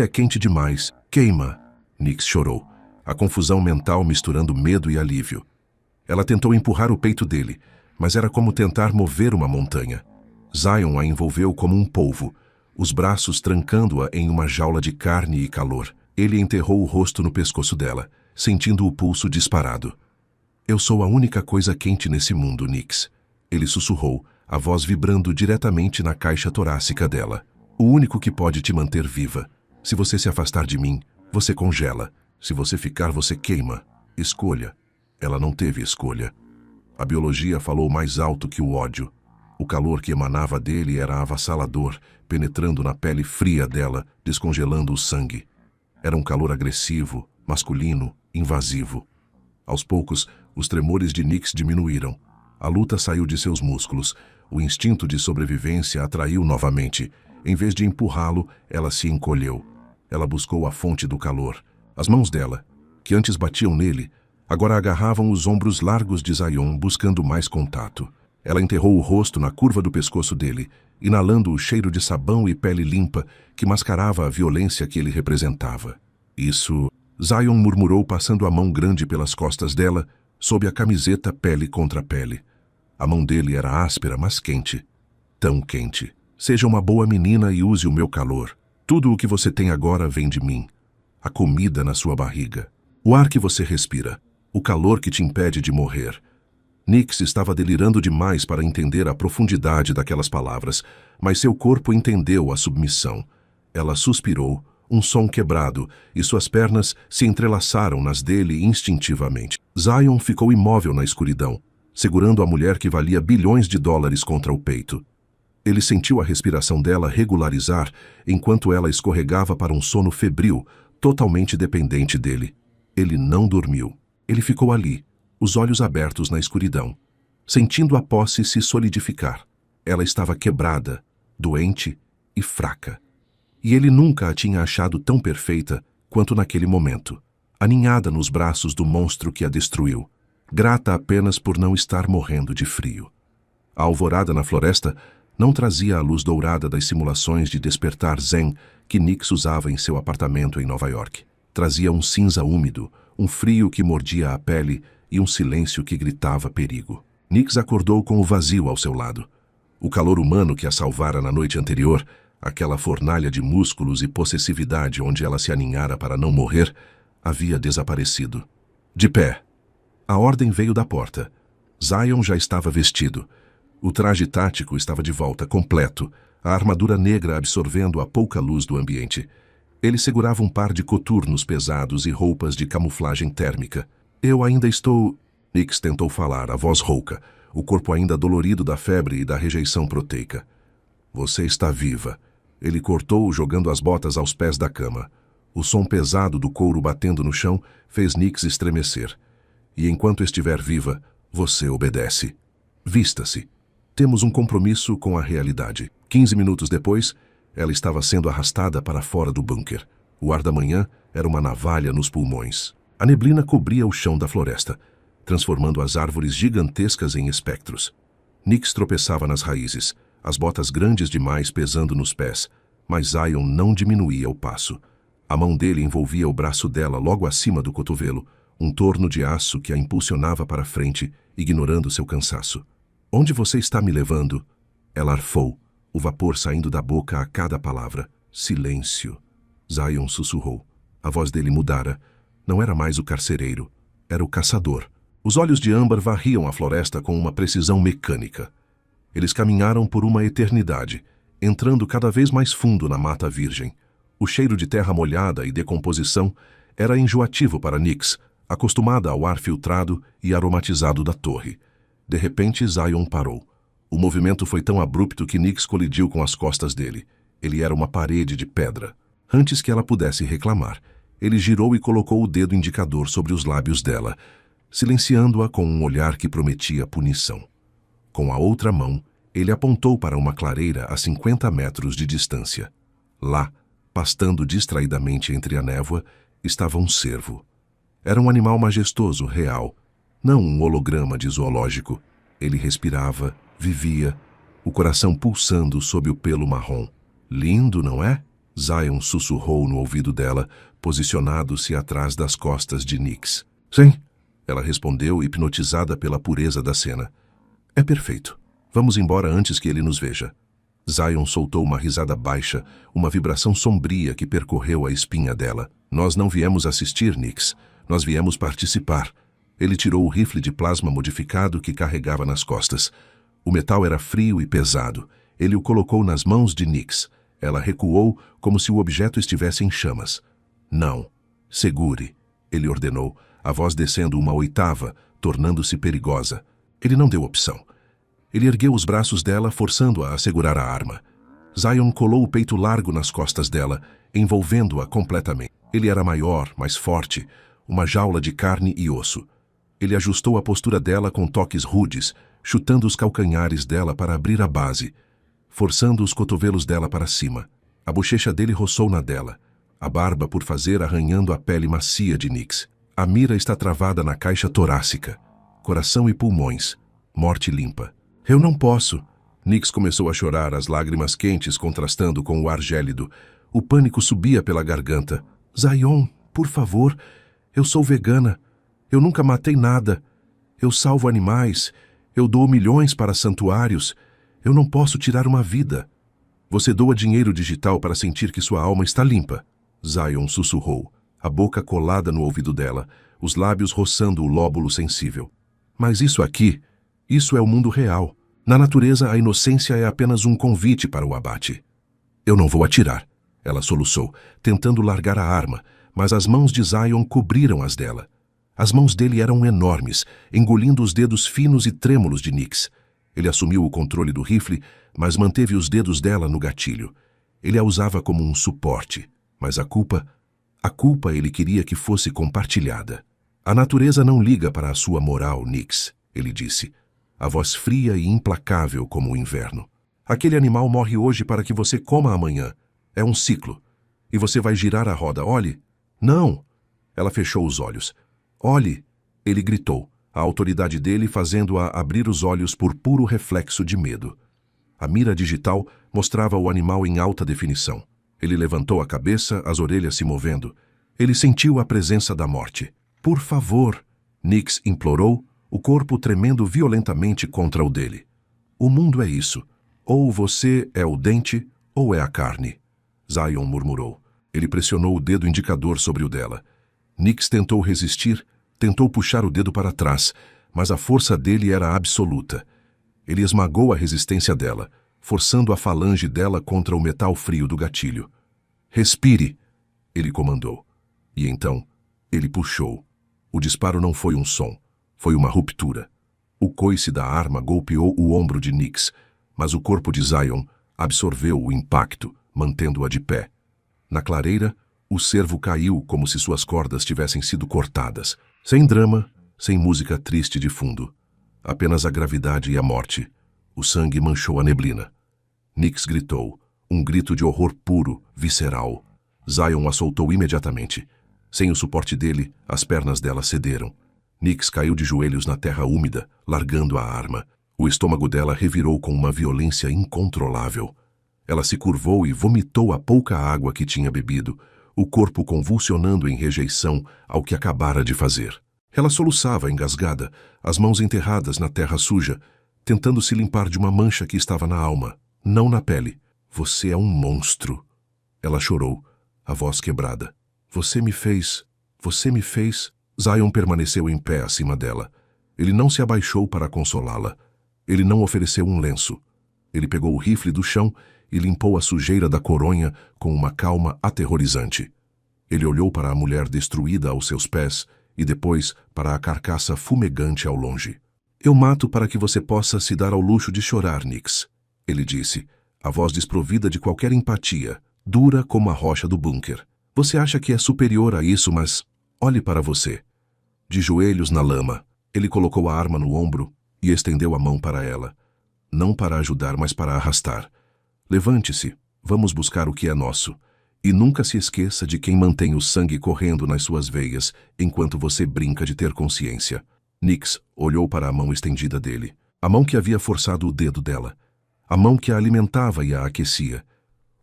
é quente demais. Queima." Nix chorou. a confusão mental misturando medo e alívio. Ela tentou empurrar o peito dele, mas era como tentar mover uma montanha. Zion a envolveu como um polvo, os braços trancando-a em uma jaula de carne e calor. Ele enterrou o rosto no pescoço dela, sentindo o pulso disparado. Eu sou a única coisa quente nesse mundo, Nix. Ele sussurrou, a voz vibrando diretamente na caixa torácica dela. O único que pode te manter viva. Se você se afastar de mim, você congela. Se você ficar, você queima. Escolha. Ela não teve escolha. A biologia falou mais alto que o ódio. O calor que emanava dele era avassalador, penetrando na pele fria dela, descongelando o sangue. Era um calor agressivo, masculino, invasivo. Aos poucos, os tremores de Nix diminuíram. A luta saiu de seus músculos. O instinto de sobrevivência atraiu novamente. Em vez de empurrá-lo, ela se encolheu. Ela buscou a fonte do calor. As mãos dela, que antes batiam nele, agora agarravam os ombros largos de Zion, buscando mais contato. Ela enterrou o rosto na curva do pescoço dele, inalando o cheiro de sabão e pele limpa que mascarava a violência que ele representava. Isso, Zion murmurou passando a mão grande pelas costas dela, sob a camiseta pele contra pele. A mão dele era áspera, mas quente. Tão quente. Seja uma boa menina e use o meu calor. Tudo o que você tem agora vem de mim. A comida na sua barriga. O ar que você respira. O calor que te impede de morrer. Nix estava delirando demais para entender a profundidade daquelas palavras, mas seu corpo entendeu a submissão. Ela suspirou, um som quebrado, e suas pernas se entrelaçaram nas dele instintivamente. Zion ficou imóvel na escuridão, segurando a mulher que valia bilhões de dólares contra o peito. Ele sentiu a respiração dela regularizar enquanto ela escorregava para um sono febril, totalmente dependente dele. Ele não dormiu. Ele ficou ali, os olhos abertos na escuridão, sentindo a posse se solidificar. Ela estava quebrada, doente e fraca. E ele nunca a tinha achado tão perfeita quanto naquele momento, aninhada nos braços do monstro que a destruiu, grata apenas por não estar morrendo de frio. A alvorada na floresta não trazia a luz dourada das simulações de despertar zen que Nix usava em seu apartamento em Nova York. Trazia um cinza úmido, um frio que mordia a pele e um silêncio que gritava perigo. Nix acordou com o vazio ao seu lado. O calor humano que a salvara na noite anterior, aquela fornalha de músculos e possessividade onde ela se aninhara para não morrer, havia desaparecido. De pé. A ordem veio da porta. Zion já estava vestido. O traje tático estava de volta, completo, a armadura negra absorvendo a pouca luz do ambiente. Ele segurava um par de coturnos pesados e roupas de camuflagem térmica. Eu ainda estou... Nix tentou falar, a voz rouca, o corpo ainda dolorido da febre e da rejeição proteica. Você está viva. Ele cortou, jogando as botas aos pés da cama. O som pesado do couro batendo no chão fez Nix estremecer. E enquanto estiver viva, você obedece. Vista-se. Temos um compromisso com a realidade. 15 minutos depois, ela estava sendo arrastada para fora do bunker. O ar da manhã era uma navalha nos pulmões. A neblina cobria o chão da floresta, transformando as árvores gigantescas em espectros. Nix tropeçava nas raízes, as botas grandes demais pesando nos pés, mas Zion não diminuía o passo. A mão dele envolvia o braço dela logo acima do cotovelo, um torno de aço que a impulsionava para frente, ignorando seu cansaço. Onde você está me levando? Ela arfou, o vapor saindo da boca a cada palavra. Silêncio. Zion sussurrou. A voz dele mudara. Não era mais o carcereiro, era o caçador. Os olhos de âmbar varriam a floresta com uma precisão mecânica. Eles caminharam por uma eternidade, entrando cada vez mais fundo na mata virgem. O cheiro de terra molhada e decomposição era enjoativo para Nix, acostumada ao ar filtrado e aromatizado da torre. De repente, Zion parou. O movimento foi tão abrupto que Nix colidiu com as costas dele. Ele era uma parede de pedra. Antes que ela pudesse reclamar, ele girou e colocou o dedo indicador sobre os lábios dela, silenciando-a com um olhar que prometia punição. Com a outra mão, ele apontou para uma clareira a 50 metros de distância. Lá, pastando distraidamente entre a névoa, estava um cervo. Era um animal majestoso, real, não um holograma de zoológico. Ele respirava, vivia, o coração pulsando sob o pelo marrom. Lindo, não é? Zion sussurrou no ouvido dela, posicionado-se atrás das costas de Nyx. Sim, ela respondeu, hipnotizada pela pureza da cena. É perfeito. Vamos embora antes que ele nos veja. Zion soltou uma risada baixa, uma vibração sombria que percorreu a espinha dela. Nós não viemos assistir, Nyx. Nós viemos participar. Ele tirou o rifle de plasma modificado que carregava nas costas. O metal era frio e pesado. Ele o colocou nas mãos de Nyx. Ela recuou como se o objeto estivesse em chamas. Não. Segure, ele ordenou, a voz descendo uma oitava, tornando-se perigosa. Ele não deu opção. Ele ergueu os braços dela, forçando-a a segurar a arma. Zion colou o peito largo nas costas dela, envolvendo-a completamente. Ele era maior, mais forte, uma jaula de carne e osso. Ele ajustou a postura dela com toques rudes, chutando os calcanhares dela para abrir a base, forçando os cotovelos dela para cima. A bochecha dele roçou na dela, a barba por fazer arranhando a pele macia de Nyx. A mira está travada na caixa torácica, coração e pulmões, morte limpa. Eu não posso. Nyx começou a chorar, as lágrimas quentes contrastando com o ar gélido. O pânico subia pela garganta. Zion, por favor, eu sou vegana. Eu nunca matei nada. Eu salvo animais. Eu dou milhões para santuários. Eu não posso tirar uma vida. Você doa dinheiro digital para sentir que sua alma está limpa. Zion sussurrou, a boca colada no ouvido dela, os lábios roçando o lóbulo sensível. Mas isso aqui, isso é o mundo real. Na natureza, a inocência é apenas um convite para o abate. Eu não vou atirar, ela soluçou, tentando largar a arma, mas as mãos de Zion cobriram as dela. As mãos dele eram enormes, engolindo os dedos finos e trêmulos de Nyx. Ele assumiu o controle do rifle, mas manteve os dedos dela no gatilho. Ele a usava como um suporte, mas a culpa ele queria que fosse compartilhada. A natureza não liga para a sua moral, Nyx, ele disse, a voz fria e implacável como o inverno. Aquele animal morre hoje para que você coma amanhã. É um ciclo. E você vai girar a roda, olhe. Não! Ela fechou os olhos. Olhe! Ele gritou, a autoridade dele fazendo-a abrir os olhos por puro reflexo de medo. A mira digital mostrava o animal em alta definição. Ele levantou a cabeça, as orelhas se movendo. Ele sentiu a presença da morte. Por favor! Nyx implorou, o corpo tremendo violentamente contra o dele. O mundo é isso. Ou você é o dente, ou é a carne. Zion murmurou. Ele pressionou o dedo indicador sobre o dela. Nyx tentou resistir, tentou puxar o dedo para trás, mas a força dele era absoluta. Ele esmagou a resistência dela, forçando a falange dela contra o metal frio do gatilho. Respire, ele comandou. E então, ele puxou. O disparo não foi um som, foi uma ruptura. O coice da arma golpeou o ombro de Nyx, mas o corpo de Zion absorveu o impacto, mantendo-a de pé. Na clareira, o cervo caiu como se suas cordas tivessem sido cortadas. Sem drama, sem música triste de fundo. Apenas a gravidade e a morte. O sangue manchou a neblina. Nyx gritou, um grito de horror puro, visceral. Zion a soltou imediatamente. Sem o suporte dele, as pernas dela cederam. Nyx caiu de joelhos na terra úmida, largando a arma. O estômago dela revirou com uma violência incontrolável. Ela se curvou e vomitou a pouca água que tinha bebido, o corpo convulsionando em rejeição ao que acabara de fazer. Ela soluçava engasgada, as mãos enterradas na terra suja, tentando se limpar de uma mancha que estava na alma, não na pele. Você é um monstro. Ela chorou, a voz quebrada. Você me fez. Zion permaneceu em pé acima dela. Ele não se abaixou para consolá-la. Ele não ofereceu um lenço. Ele pegou o rifle do chão e limpou a sujeira da coronha com uma calma aterrorizante. Ele olhou para a mulher destruída aos seus pés e depois para a carcaça fumegante ao longe. Eu mato para que você possa se dar ao luxo de chorar, Nyx, ele disse, a voz desprovida de qualquer empatia, dura como a rocha do bunker. Você acha que é superior a isso, mas olhe para você. De joelhos na lama, ele colocou a arma no ombro e estendeu a mão para ela. Não para ajudar, mas para arrastar. Levante-se, vamos buscar o que é nosso. E nunca se esqueça de quem mantém o sangue correndo nas suas veias enquanto você brinca de ter consciência. Nyx olhou para a mão estendida dele, a mão que havia forçado o dedo dela, a mão que a alimentava e a aquecia.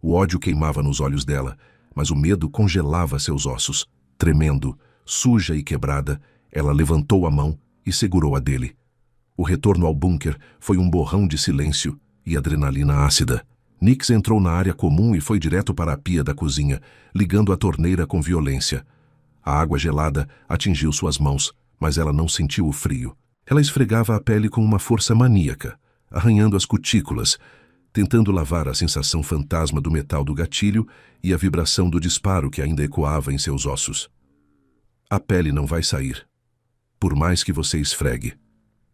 O ódio queimava nos olhos dela, mas o medo congelava seus ossos. Tremendo, suja e quebrada, ela levantou a mão e segurou a dele. O retorno ao bunker foi um borrão de silêncio e adrenalina ácida. Nix entrou na área comum e foi direto para a pia da cozinha, ligando a torneira com violência. A água gelada atingiu suas mãos, mas ela não sentiu o frio. Ela esfregava a pele com uma força maníaca, arranhando as cutículas, tentando lavar a sensação fantasma do metal do gatilho e a vibração do disparo que ainda ecoava em seus ossos. A pele não vai sair, por mais que você esfregue.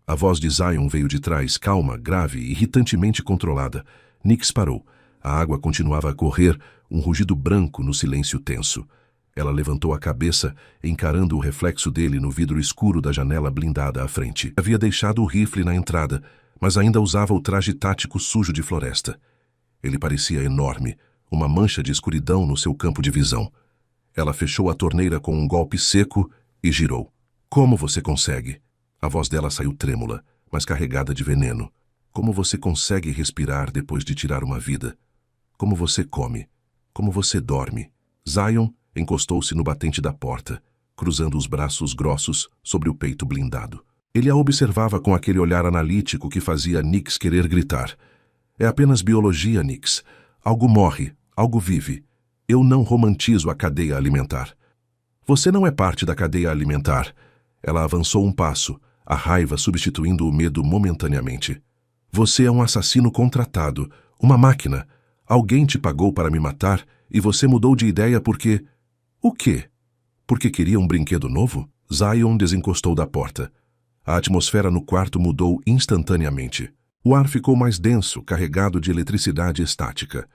A voz de Zion veio de trás, calma, grave, irritantemente controlada. Nix parou. A água continuava a correr, um rugido branco no silêncio tenso. Ela levantou a cabeça, encarando o reflexo dele no vidro escuro da janela blindada à frente. Havia deixado o rifle na entrada, mas ainda usava o traje tático sujo de floresta. Ele parecia enorme, uma mancha de escuridão no seu campo de visão. Ela fechou a torneira com um golpe seco e girou. Como você consegue? A voz dela saiu trêmula, mas carregada de veneno. Como você consegue respirar depois de tirar uma vida? Como você come? Como você dorme? Zion encostou-se no batente da porta, cruzando os braços grossos sobre o peito blindado. Ele a observava com aquele olhar analítico que fazia Nix querer gritar. É apenas biologia, Nix. Algo morre, algo vive. Eu não romantizo a cadeia alimentar. Você não é parte da cadeia alimentar. Ela avançou um passo, a raiva substituindo o medo momentaneamente. Você é um assassino contratado, uma máquina. Alguém te pagou para me matar e você mudou de ideia porque... O quê? Porque queria um brinquedo novo? Zion desencostou da porta. A atmosfera no quarto mudou instantaneamente. O ar ficou mais denso, carregado de eletricidade estática.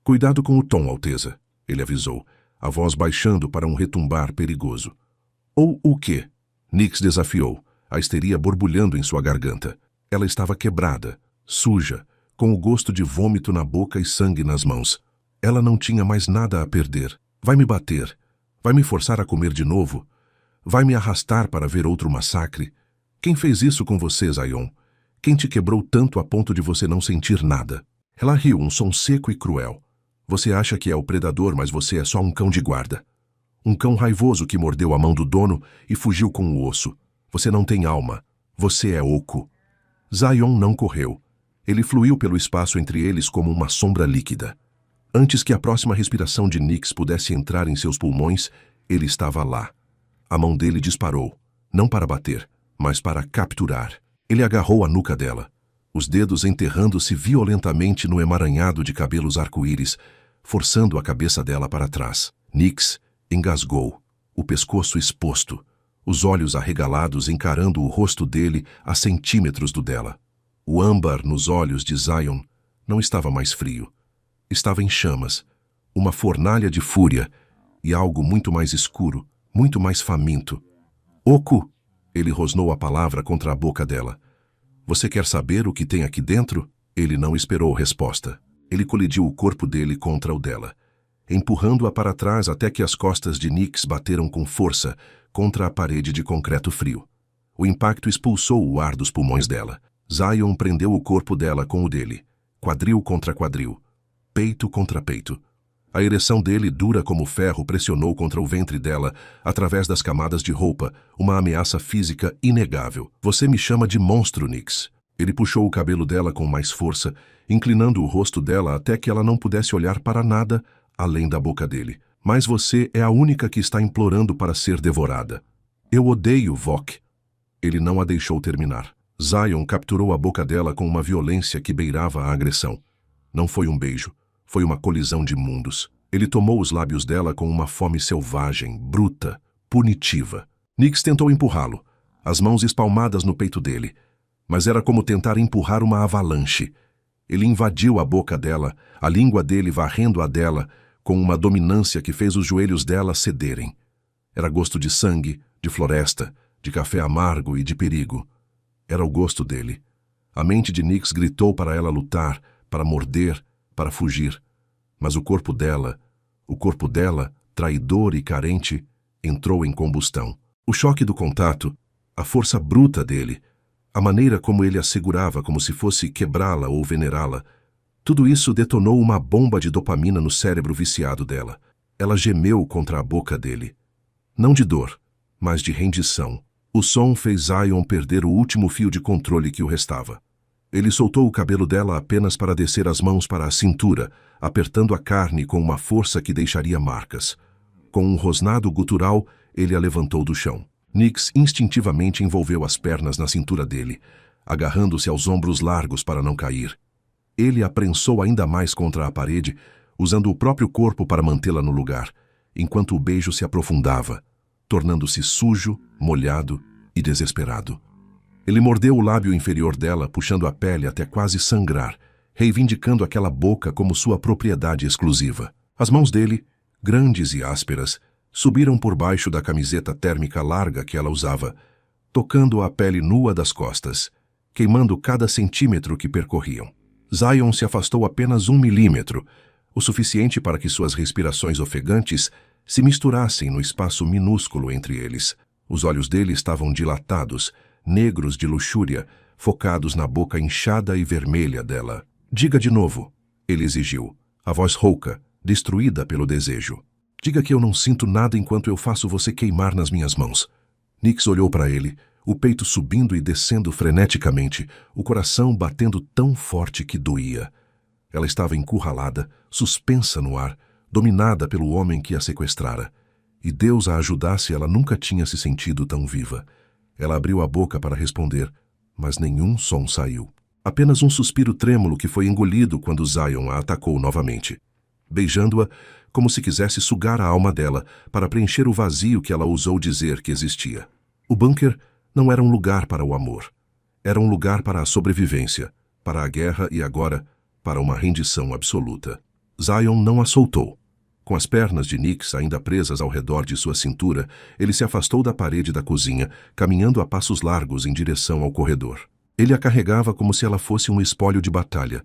Cuidado com o tom, Alteza, ele avisou, a voz baixando para um retumbar perigoso. Ou o quê? Nix desafiou, a histeria borbulhando em sua garganta. Ela estava quebrada, suja, com o gosto de vômito na boca e sangue nas mãos. Ela não tinha mais nada a perder. Vai me bater. Vai me forçar a comer de novo. Vai me arrastar para ver outro massacre. Quem fez isso com você, Zion? Quem te quebrou tanto a ponto de você não sentir nada? Ela riu, um som seco e cruel. Você acha que é o predador, mas você é só um cão de guarda. Um cão raivoso que mordeu a mão do dono e fugiu com o osso. Você não tem alma. Você é oco. Zion não correu. Ele fluiu pelo espaço entre eles como uma sombra líquida. Antes que a próxima respiração de Nix pudesse entrar em seus pulmões, ele estava lá. A mão dele disparou, não para bater, mas para capturar. Ele agarrou a nuca dela, os dedos enterrando-se violentamente no emaranhado de cabelos arco-íris, forçando a cabeça dela para trás. Nix engasgou, o pescoço exposto, os olhos arregalados encarando o rosto dele a centímetros do dela. O âmbar nos olhos de Zion não estava mais frio. Estava em chamas, uma fornalha de fúria e algo muito mais escuro, muito mais faminto. Oco! Ele rosnou a palavra contra a boca dela. Você quer saber o que tem aqui dentro? Ele não esperou resposta. Ele colidiu o corpo dele contra o dela, empurrando-a para trás até que as costas de Nix bateram com força contra a parede de concreto frio. O impacto expulsou o ar dos pulmões dela. Zion prendeu o corpo dela com o dele, quadril contra quadril, peito contra peito. A ereção dele, dura como ferro, pressionou contra o ventre dela, através das camadas de roupa, uma ameaça física inegável. Você me chama de monstro, Nix. Ele puxou o cabelo dela com mais força, inclinando o rosto dela até que ela não pudesse olhar para nada além da boca dele. Mas você é a única que está implorando para ser devorada. Eu odeio Vok. Ele não a deixou terminar. Zion capturou a boca dela com uma violência que beirava a agressão. Não foi um beijo. Foi uma colisão de mundos. Ele tomou os lábios dela com uma fome selvagem, bruta, punitiva. Nix tentou empurrá-lo, as mãos espalmadas no peito dele. Mas era como tentar empurrar uma avalanche. Ele invadiu a boca dela, a língua dele varrendo a dela, com uma dominância que fez os joelhos dela cederem. Era gosto de sangue, de floresta, de café amargo e de perigo. Era o gosto dele. A mente de Nix gritou para ela lutar, para morder, para fugir. Mas o corpo dela, traidor e carente, entrou em combustão. O choque do contato, a força bruta dele, a maneira como ele a segurava como se fosse quebrá-la ou venerá-la, Tudo isso detonou uma bomba de dopamina no cérebro viciado dela. Ela gemeu contra a boca dele. Não de dor, mas de rendição. O som fez Zion perder o último fio de controle que o restava. Ele soltou o cabelo dela apenas para descer as mãos para a cintura, apertando a carne com uma força que deixaria marcas. Com um rosnado gutural, ele a levantou do chão. Nix instintivamente envolveu as pernas na cintura dele, agarrando-se aos ombros largos para não cair. Ele a prensou ainda mais contra a parede, usando o próprio corpo para mantê-la no lugar, enquanto o beijo se aprofundava, tornando-se sujo, molhado e desesperado. Ele mordeu o lábio inferior dela, puxando a pele até quase sangrar, reivindicando aquela boca como sua propriedade exclusiva. As mãos dele, grandes e ásperas, subiram por baixo da camiseta térmica larga que ela usava, tocando a pele nua das costas, queimando cada centímetro que percorriam. Zion se afastou apenas 1 milímetro, o suficiente para que suas respirações ofegantes se misturassem no espaço minúsculo entre eles. Os olhos dele estavam dilatados, negros de luxúria, focados na boca inchada e vermelha dela. Diga de novo, ele exigiu, a voz rouca, destruída pelo desejo. Diga que eu não sinto nada enquanto eu faço você queimar nas minhas mãos. Nix olhou para ele, o peito subindo e descendo freneticamente, o coração batendo tão forte que doía. Ela estava encurralada, suspensa no ar, dominada pelo homem que a sequestrara. E Deus a ajudasse, ela nunca tinha se sentido tão viva. Ela abriu a boca para responder, mas nenhum som saiu. Apenas um suspiro trêmulo que foi engolido quando Zion a atacou novamente, beijando-a como se quisesse sugar a alma dela para preencher o vazio que ela ousou dizer que existia. O bunker não era um lugar para o amor. Era um lugar para a sobrevivência, para a guerra e agora, para uma rendição absoluta. Zion não a soltou. Com as pernas de Nix ainda presas ao redor de sua cintura, ele se afastou da parede da cozinha, caminhando a passos largos em direção ao corredor. Ele a carregava como se ela fosse um espólio de batalha,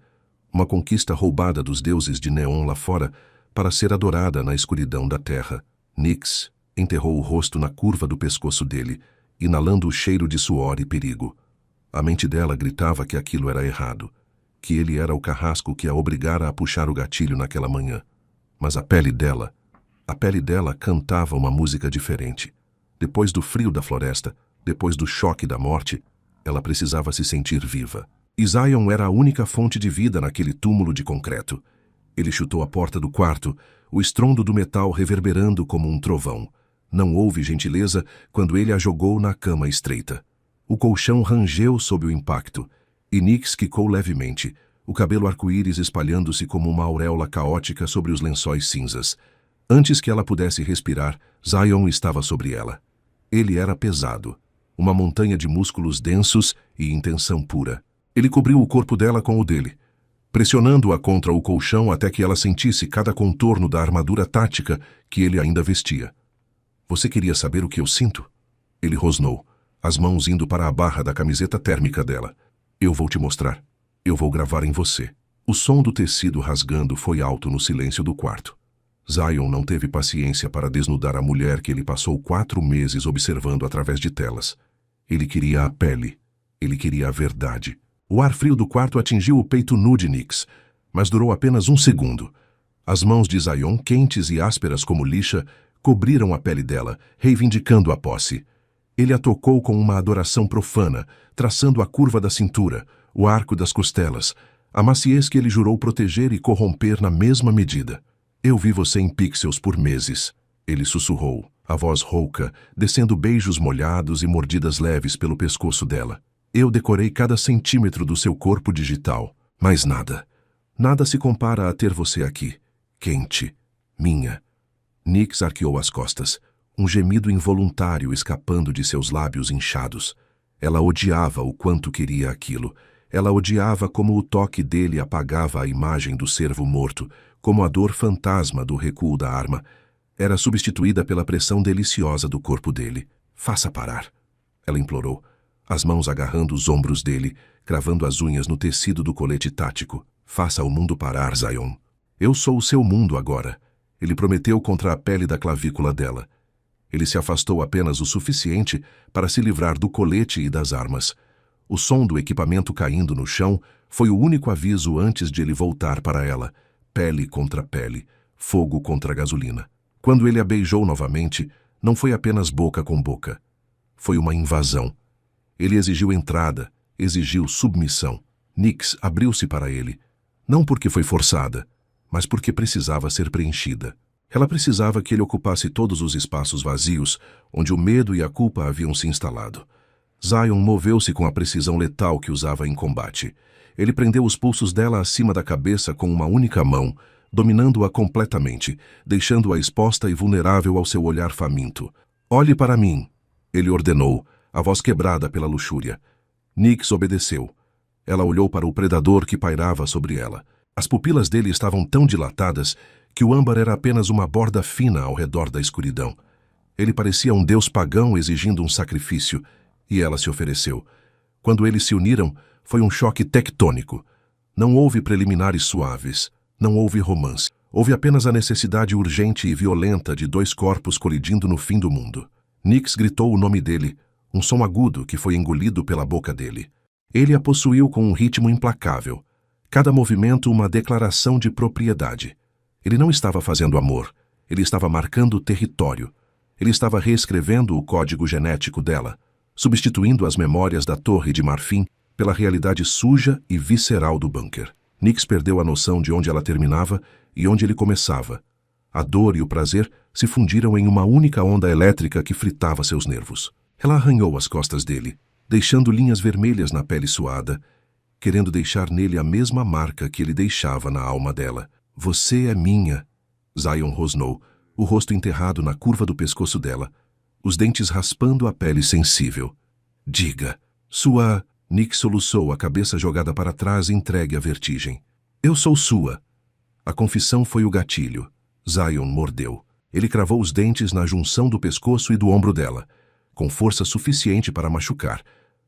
uma conquista roubada dos deuses de Neon lá fora para ser adorada na escuridão da terra. Nix enterrou o rosto na curva do pescoço dele, inalando o cheiro de suor e perigo. A mente dela gritava que aquilo era errado, que ele era o carrasco que a obrigara a puxar o gatilho naquela manhã. Mas a pele dela cantava uma música diferente. Depois do frio da floresta, depois do choque da morte, ela precisava se sentir viva. E Zion era a única fonte de vida naquele túmulo de concreto. Ele chutou a porta do quarto, o estrondo do metal reverberando como um trovão. Não houve gentileza quando ele a jogou na cama estreita. O colchão rangeu sob o impacto, e Nix quicou levemente, o cabelo arco-íris espalhando-se como uma auréola caótica sobre os lençóis cinzas. Antes que ela pudesse respirar, Zion estava sobre ela. Ele era pesado, uma montanha de músculos densos e intenção pura. Ele cobriu o corpo dela com o dele, pressionando-a contra o colchão até que ela sentisse cada contorno da armadura tática que ele ainda vestia. Você queria saber o que eu sinto? Ele rosnou, as mãos indo para a barra da camiseta térmica dela. Eu vou te mostrar. Eu vou gravar em você. O som do tecido rasgando foi alto no silêncio do quarto. Zion não teve paciência para desnudar a mulher que ele passou 4 meses observando através de telas. Ele queria a pele. Ele queria a verdade. O ar frio do quarto atingiu o peito nu de Nix, mas durou apenas 1 segundo. As mãos de Zion, quentes e ásperas como lixa, cobriram a pele dela, reivindicando a posse. Ele a tocou com uma adoração profana, traçando a curva da cintura, o arco das costelas, a maciez que ele jurou proteger e corromper na mesma medida. Eu vi você em pixels por meses, ele sussurrou, a voz rouca, descendo beijos molhados e mordidas leves pelo pescoço dela. Eu decorei cada centímetro do seu corpo digital, mas nada. Nada se compara a ter você aqui, quente, minha. Nix arqueou as costas, um gemido involuntário escapando de seus lábios inchados. Ela odiava o quanto queria aquilo. Ela odiava como o toque dele apagava a imagem do cervo morto, como a dor fantasma do recuo da arma. Era substituída pela pressão deliciosa do corpo dele. Faça parar, ela implorou, as mãos agarrando os ombros dele, cravando as unhas no tecido do colete tático. Faça o mundo parar, Zion. Eu sou o seu mundo agora. Ele prometeu contra a pele da clavícula dela. Ele se afastou apenas o suficiente para se livrar do colete e das armas. O som do equipamento caindo no chão Foi o único aviso antes de ele voltar para ela, pele contra pele, fogo contra gasolina. Quando ele a beijou novamente, não foi apenas boca com boca. Foi uma invasão. Ele exigiu entrada, exigiu submissão. Nyx abriu-se para ele, não porque foi forçada, mas porque precisava ser preenchida. Ela precisava que ele ocupasse todos os espaços vazios onde o medo e a culpa haviam se instalado. Zion moveu-se com a precisão letal que usava em combate. Ele prendeu os pulsos dela acima da cabeça com uma única mão, dominando-a completamente, deixando-a exposta e vulnerável ao seu olhar faminto. "Olhe para mim", ele ordenou, a voz quebrada pela luxúria. Nyx obedeceu. Ela olhou para o predador que pairava sobre ela. As pupilas dele estavam tão dilatadas que o âmbar era apenas uma borda fina ao redor da escuridão. Ele parecia um deus pagão exigindo um sacrifício, e ela se ofereceu. Quando eles se uniram, foi um choque tectônico. Não houve preliminares suaves, não houve romance. Houve apenas a necessidade urgente e violenta de dois corpos colidindo no fim do mundo. Nyx gritou o nome dele, um som agudo que foi engolido pela boca dele. Ele a possuiu com um ritmo implacável. Cada movimento uma declaração de propriedade. Ele não estava fazendo amor, ele estava marcando território. Ele estava reescrevendo o código genético dela, substituindo as memórias da Torre de Marfim pela realidade suja e visceral do bunker. Nyx perdeu a noção de onde ela terminava e onde ele começava. A dor e o prazer se fundiram em uma única onda elétrica que fritava seus nervos. Ela arranhou as costas dele, deixando linhas vermelhas na pele suada, querendo deixar nele a mesma marca que ele deixava na alma dela. "Você é minha", Zion rosnou, o rosto enterrado na curva do pescoço dela, os dentes raspando a pele sensível. "Diga, sua..." Nyx soluçou, a cabeça jogada para trás, entregue à vertigem. "Eu sou sua." A confissão foi o gatilho. Zion mordeu. Ele cravou os dentes na junção do pescoço e do ombro dela, com força suficiente para machucar,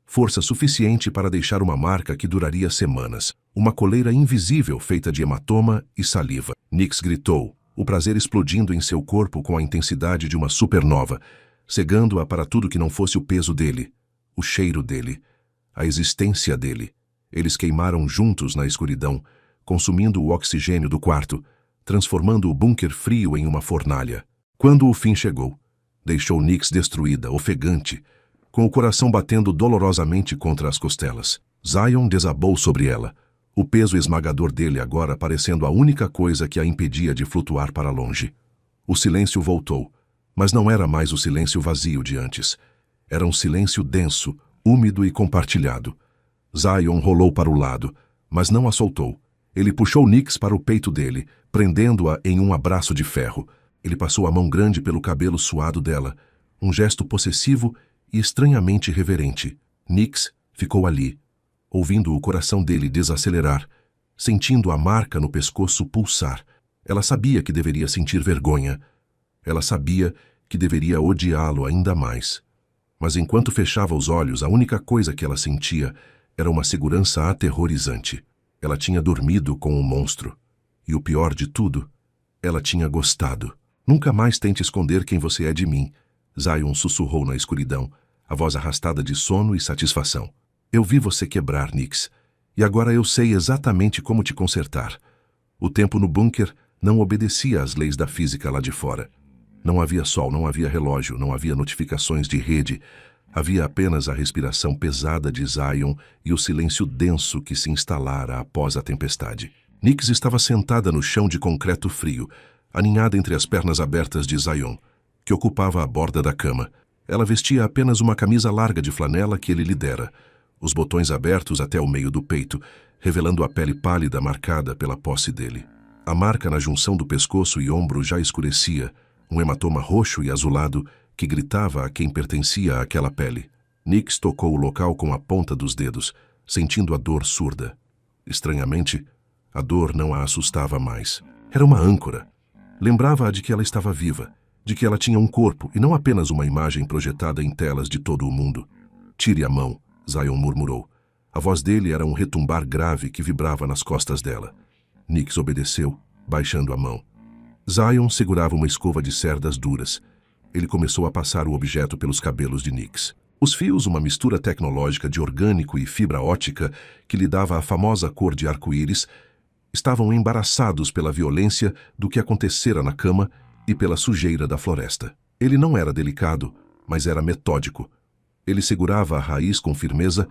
força suficiente para deixar uma marca que duraria semanas, uma coleira invisível feita de hematoma e saliva. Nyx gritou, o prazer explodindo em seu corpo com a intensidade de uma supernova, cegando-a para tudo que não fosse o peso dele, o cheiro dele, a existência dele. Eles queimaram juntos na escuridão, consumindo o oxigênio do quarto, transformando o bunker frio em uma fornalha. Quando o fim chegou, deixou Nyx destruída, ofegante, com o coração batendo dolorosamente contra as costelas. Zion desabou sobre ela, o peso esmagador dele agora parecendo a única coisa que a impedia de flutuar para longe. O silêncio voltou, mas não era mais o silêncio vazio de antes. Era um silêncio denso, úmido e compartilhado. Zion rolou para o lado, mas não a soltou. Ele puxou Nyx para o peito dele, prendendo-a em um abraço de ferro. Ele passou a mão grande pelo cabelo suado dela, um gesto possessivo e estranhamente reverente. Nyx ficou ali, ouvindo o coração dele desacelerar, sentindo a marca no pescoço pulsar. Ela sabia que deveria sentir vergonha. Ela sabia que deveria odiá-lo ainda mais. Mas enquanto fechava os olhos, a única coisa que ela sentia era uma segurança aterrorizante. Ela tinha dormido com um monstro. E o pior de tudo, ela tinha gostado. "Nunca mais tente esconder quem você é de mim", Zion sussurrou na escuridão, a voz arrastada de sono e satisfação. "Eu vi você quebrar, Nyx, e agora eu sei exatamente como te consertar." O tempo no bunker não obedecia às leis da física lá de fora. Não havia sol, não havia relógio, não havia notificações de rede. Havia apenas a respiração pesada de Zion e o silêncio denso que se instalara após a tempestade. Nyx estava sentada no chão de concreto frio, aninhada entre as pernas abertas de Zion, que ocupava a borda da cama. Ela vestia apenas uma camisa larga de flanela que ele lhe dera, os botões abertos até o meio do peito, revelando a pele pálida marcada pela posse dele. A marca na junção do pescoço e ombro já escurecia, um hematoma roxo e azulado que gritava a quem pertencia àquela pele. Nyx tocou o local com a ponta dos dedos, sentindo a dor surda. Estranhamente, a dor não a assustava mais. Era uma âncora. Lembrava-a de que ela estava viva, de que ela tinha um corpo e não apenas uma imagem projetada em telas de todo o mundo. "Tire a mão", Zion murmurou. A voz dele era um retumbar grave que vibrava nas costas dela. Nyx obedeceu, baixando a mão. Zion segurava uma escova de cerdas duras. Ele começou a passar o objeto pelos cabelos de Nyx. Os fios, uma mistura tecnológica de orgânico e fibra ótica que lhe dava a famosa cor de arco-íris, estavam embaraçados pela violência do que acontecera na cama e pela sujeira da floresta. Ele não era delicado, mas era metódico. Ele segurava a raiz com firmeza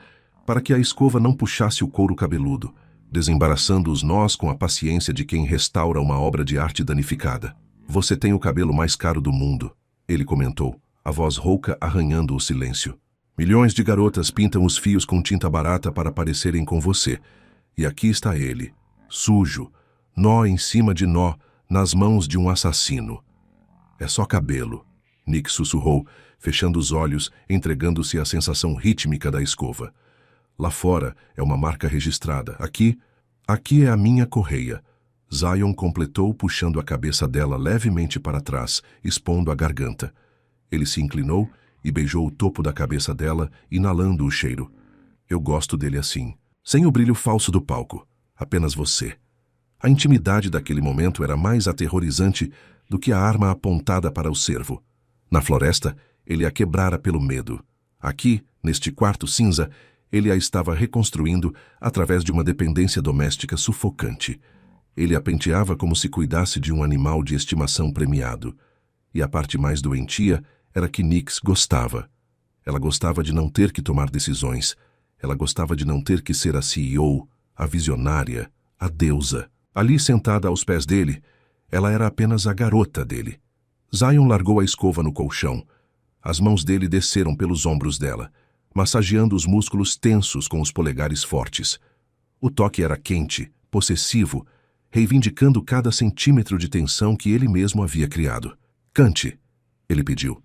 para que a escova não puxasse o couro cabeludo, desembaraçando os nós com a paciência de quem restaura uma obra de arte danificada. "Você tem o cabelo mais caro do mundo", ele comentou, a voz rouca arranhando o silêncio. "Milhões de garotas pintam os fios com tinta barata para parecerem com você. E aqui está ele, sujo, nó em cima de nó, nas mãos de um assassino." "É só cabelo", Nick sussurrou, fechando os olhos, entregando-se à sensação rítmica da escova. "Lá fora é uma marca registrada. Aqui é a minha correia." Zion completou, puxando a cabeça dela levemente para trás, expondo a garganta. Ele se inclinou e beijou o topo da cabeça dela, inalando o cheiro. "Eu gosto dele assim, sem o brilho falso do palco. Apenas você." A intimidade daquele momento era mais aterrorizante do que a arma apontada para o cervo. Na floresta, ele a quebrara pelo medo. Aqui, neste quarto cinza, ele a estava reconstruindo através de uma dependência doméstica sufocante. Ele a penteava como se cuidasse de um animal de estimação premiado. E a parte mais doentia era que Nyx gostava. Ela gostava de não ter que tomar decisões. Ela gostava de não ter que ser a CEO, a visionária, a deusa. Ali, sentada aos pés dele, ela era apenas a garota dele. Zion largou a escova no colchão. As mãos dele desceram pelos ombros dela, massageando os músculos tensos com os polegares fortes. O toque era quente, possessivo, reivindicando cada centímetro de tensão que ele mesmo havia criado. "Cante", ele pediu.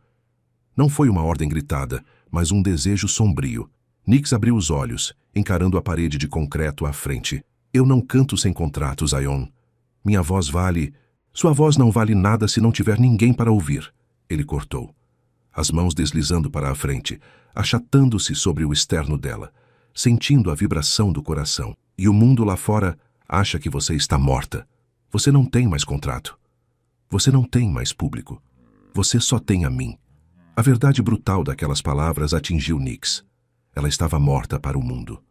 Não foi uma ordem gritada, mas um desejo sombrio. Nyx abriu os olhos, encarando a parede de concreto à frente. "Eu não canto sem contrato, Zion. Minha voz vale... Sua voz não vale nada se não tiver ninguém para ouvir", ele cortou. As mãos deslizando para a frente, achatando-se sobre o externo dela, sentindo a vibração do coração. "E o mundo lá fora acha que você está morta. Você não tem mais contrato. Você não tem mais público. Você só tem a mim." A verdade brutal daquelas palavras atingiu Nyx. Ela estava morta para o mundo.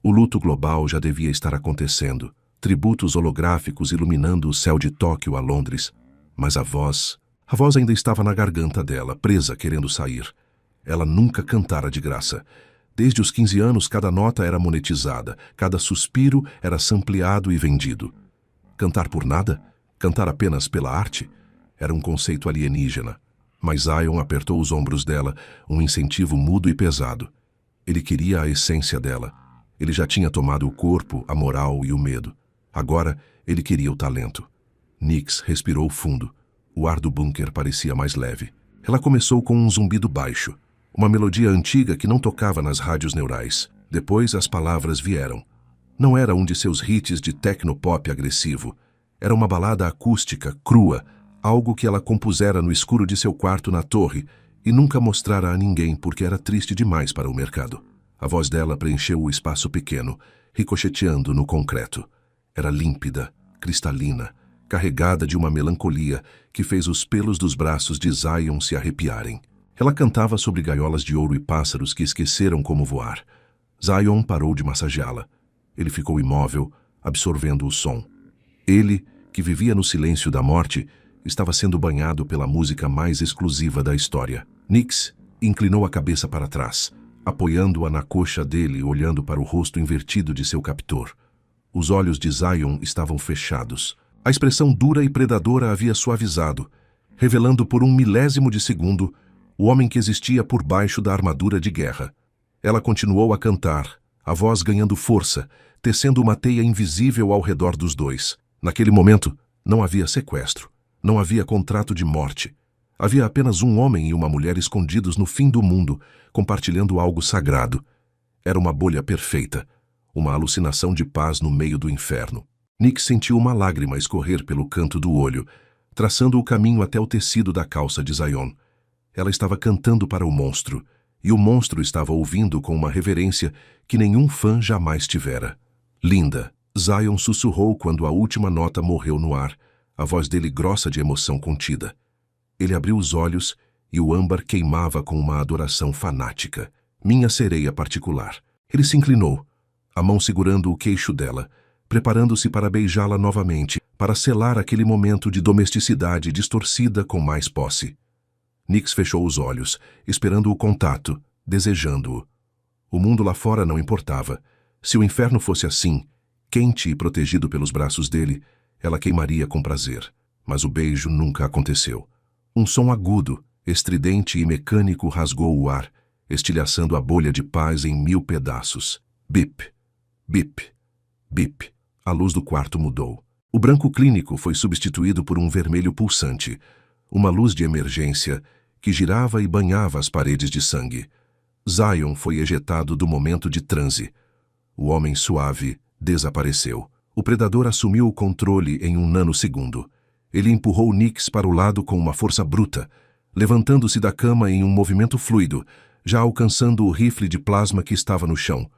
O luto global já devia estar acontecendo, tributos holográficos iluminando o céu de Tóquio a Londres. Mas a voz ainda estava na garganta dela, presa, querendo sair. Ela nunca cantara de graça. Desde os 15 anos, cada nota era monetizada, cada suspiro era sampleado e vendido. Cantar por nada? Cantar apenas pela arte? Era um conceito alienígena. Mas Zion apertou os ombros dela, um incentivo mudo e pesado. Ele queria a essência dela. Ele já tinha tomado o corpo, a moral e o medo. Agora, ele queria o talento. Nyx respirou fundo. O ar do bunker parecia mais leve. Ela começou com um zumbido baixo, uma melodia antiga que não tocava nas rádios neurais. Depois as palavras vieram. Não era um de seus hits de tecnopop agressivo. Era uma balada acústica, crua, algo que ela compusera no escuro de seu quarto na torre e nunca mostrara a ninguém porque era triste demais para o mercado. A voz dela preencheu o espaço pequeno, ricocheteando no concreto. Era límpida, cristalina, carregada de uma melancolia que fez os pelos dos braços de Zion se arrepiarem. Ela cantava sobre gaiolas de ouro e pássaros que esqueceram como voar. Zion parou de massageá-la. Ele ficou imóvel, absorvendo o som. Ele, que vivia no silêncio da morte, estava sendo banhado pela música mais exclusiva da história. Nyx inclinou a cabeça para trás, apoiando-a na coxa dele, olhando para o rosto invertido de seu captor. Os olhos de Zion estavam fechados. A expressão dura e predadora havia suavizado, revelando por um milésimo de segundo o homem que existia por baixo da armadura de guerra. Ela continuou a cantar, a voz ganhando força, tecendo uma teia invisível ao redor dos dois. Naquele momento, não havia sequestro, não havia contrato de morte. Havia apenas um homem e uma mulher escondidos no fim do mundo, compartilhando algo sagrado. Era uma bolha perfeita, uma alucinação de paz no meio do inferno. Nyx sentiu uma lágrima escorrer pelo canto do olho, traçando o caminho até o tecido da calça de Zion. Ela estava cantando para o monstro, e o monstro estava ouvindo com uma reverência que nenhum fã jamais tivera. "Linda", Zion sussurrou quando a última nota morreu no ar, a voz dele grossa de emoção contida. Ele abriu os olhos e o âmbar queimava com uma adoração fanática. Minha sereia particular. Ele se inclinou, a mão segurando o queixo dela, preparando-se para beijá-la novamente, para selar aquele momento de domesticidade distorcida com mais posse. Nyx fechou os olhos, esperando o contato, desejando-o. O mundo lá fora não importava. Se o inferno fosse assim, quente e protegido pelos braços dele, ela queimaria com prazer. Mas o beijo nunca aconteceu. Um som agudo, estridente e mecânico rasgou o ar, estilhaçando a bolha de paz em 1000 pedaços. Bip, bip, bip. A luz do quarto mudou. O branco clínico foi substituído por um vermelho pulsante, uma luz de emergência que girava e banhava as paredes de sangue. Zion foi ejetado do momento de transe. O homem suave desapareceu. O predador assumiu o controle em um nanosegundo. Ele empurrou Nyx para o lado com uma força bruta, levantando-se da cama em um movimento fluido, já alcançando o rifle de plasma que estava no chão.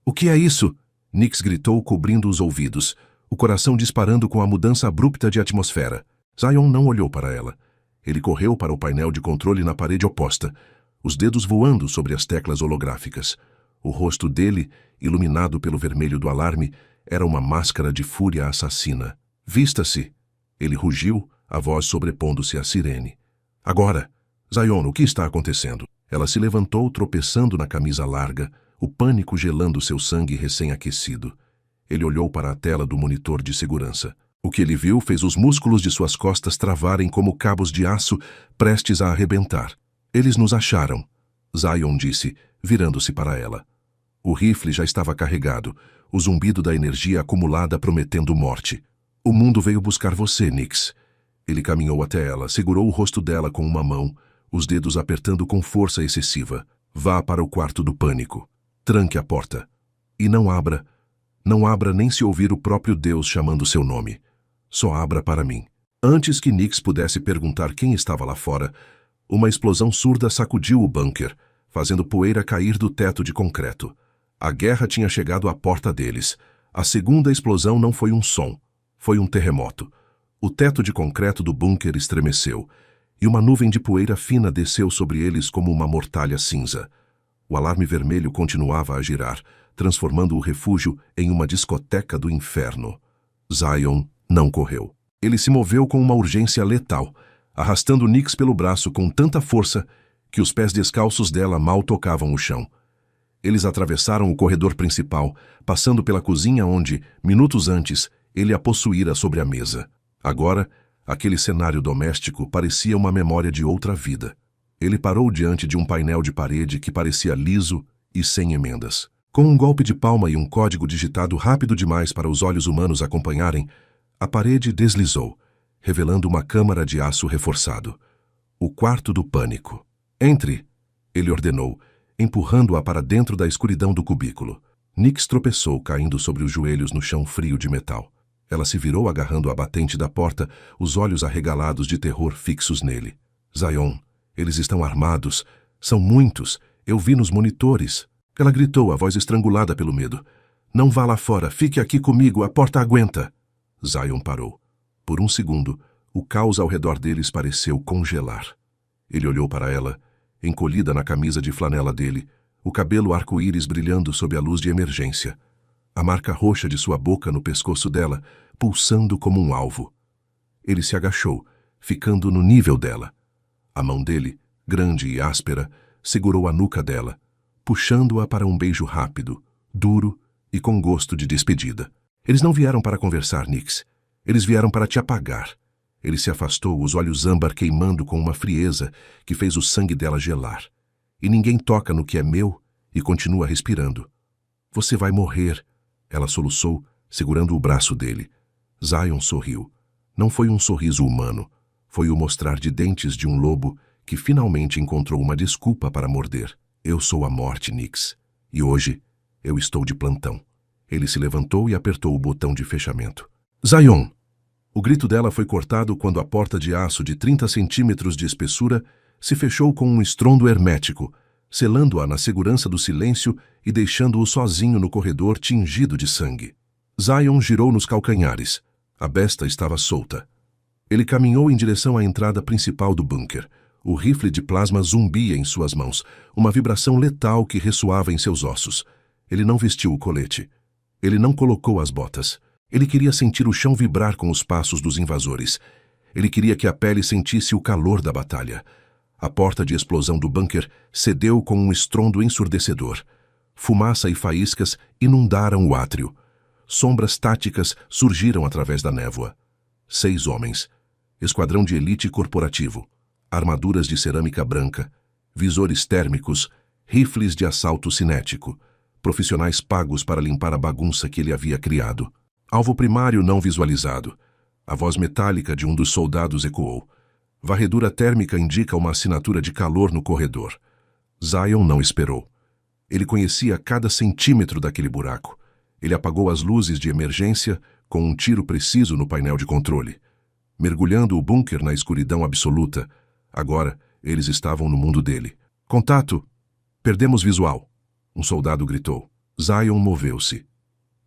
"O que é isso?" Nyx gritou, cobrindo os ouvidos, o coração disparando com a mudança abrupta de atmosfera. Zion não olhou para ela. Ele correu para o painel de controle na parede oposta, os dedos voando sobre as teclas holográficas. O rosto dele, iluminado pelo vermelho do alarme, era uma máscara de fúria assassina. "Vista-se!" Ele rugiu, a voz sobrepondo-se à sirene. "Agora! Zion, o que está acontecendo?" Ela se levantou, tropeçando na camisa larga, o pânico gelando seu sangue recém-aquecido. Ele olhou para a tela do monitor de segurança. O que ele viu fez os músculos de suas costas travarem como cabos de aço prestes a arrebentar. "Eles nos acharam", Zion disse, virando-se para ela. O rifle já estava carregado, o zumbido da energia acumulada prometendo morte. "O mundo veio buscar você, Nyx." Ele caminhou até ela, segurou o rosto dela com uma mão, os dedos apertando com força excessiva. "Vá para o quarto do pânico. Tranque a porta. E não abra nem se ouvir o próprio Deus chamando seu nome. Só abra para mim." Antes que Nyx pudesse perguntar quem estava lá fora, uma explosão surda sacudiu o bunker, fazendo poeira cair do teto de concreto. A guerra tinha chegado à porta deles. A segunda explosão não foi um som, foi um terremoto. O teto de concreto do bunker estremeceu, e uma nuvem de poeira fina desceu sobre eles como uma mortalha cinza. O alarme vermelho continuava a girar, transformando o refúgio em uma discoteca do inferno. Zion não correu. Ele se moveu com uma urgência letal, arrastando Nyx pelo braço com tanta força que os pés descalços dela mal tocavam o chão. Eles atravessaram o corredor principal, passando pela cozinha onde, minutos antes, ele a possuíra sobre a mesa. Agora, aquele cenário doméstico parecia uma memória de outra vida. Ele parou diante de um painel de parede que parecia liso e sem emendas. Com um golpe de palma e um código digitado rápido demais para os olhos humanos acompanharem, a parede deslizou, revelando uma câmara de aço reforçado. O quarto do pânico. "Entre!" ele ordenou, empurrando-a para dentro da escuridão do cubículo. Nyx tropeçou, caindo sobre os joelhos no chão frio de metal. Ela se virou agarrando a batente da porta, os olhos arregalados de terror fixos nele. "Zion, eles estão armados. São muitos. Eu vi nos monitores." Ela gritou, a voz estrangulada pelo medo. "Não vá lá fora. Fique aqui comigo. A porta aguenta." Zion parou. Por um segundo, o caos ao redor deles pareceu congelar. Ele olhou para ela, encolhida na camisa de flanela dele, o cabelo arco-íris brilhando sob a luz de emergência. A marca roxa de sua boca no pescoço dela, pulsando como um alvo. Ele se agachou, ficando no nível dela. A mão dele, grande e áspera, segurou a nuca dela, puxando-a para um beijo rápido, duro e com gosto de despedida. "Eles não vieram para conversar, Nyx. Eles vieram para te apagar." Ele se afastou, os olhos âmbar queimando com uma frieza que fez o sangue dela gelar. "E ninguém toca no que é meu e continua respirando." "Você vai morrer." Ela soluçou, segurando o braço dele. Zion sorriu. Não foi um sorriso humano. Foi o mostrar de dentes de um lobo que finalmente encontrou uma desculpa para morder. "Eu sou a morte, Nyx. E hoje eu estou de plantão." Ele se levantou e apertou o botão de fechamento. "Zion!" O grito dela foi cortado quando a porta de aço de 30 centímetros de espessura se fechou com um estrondo hermético, selando-a na segurança do silêncio e deixando-o sozinho no corredor tingido de sangue. Zion girou nos calcanhares. A besta estava solta. Ele caminhou em direção à entrada principal do bunker, O rifle de plasma zumbia em suas mãos, uma vibração letal que ressoava em seus ossos. Ele não vestiu o colete. Ele não colocou as botas. Ele queria sentir o chão vibrar com os passos dos invasores. Ele queria que a pele sentisse o calor da batalha. A porta de explosão do bunker cedeu com um estrondo ensurdecedor. Fumaça e faíscas inundaram o átrio. Sombras táticas surgiram através da névoa. 6 homens. Esquadrão de elite corporativo. Armaduras de cerâmica branca. Visores térmicos. Rifles de assalto cinético. Profissionais pagos para limpar a bagunça que ele havia criado. Alvo primário não visualizado. A voz metálica de um dos soldados ecoou. Varredura térmica indica uma assinatura de calor no corredor. Zion não esperou. Ele conhecia cada centímetro daquele buraco. Ele apagou as luzes de emergência com um tiro preciso no painel de controle. Mergulhando o bunker na escuridão absoluta, agora eles estavam no mundo dele. Contato! Perdemos visual! Um soldado gritou. Zion moveu-se.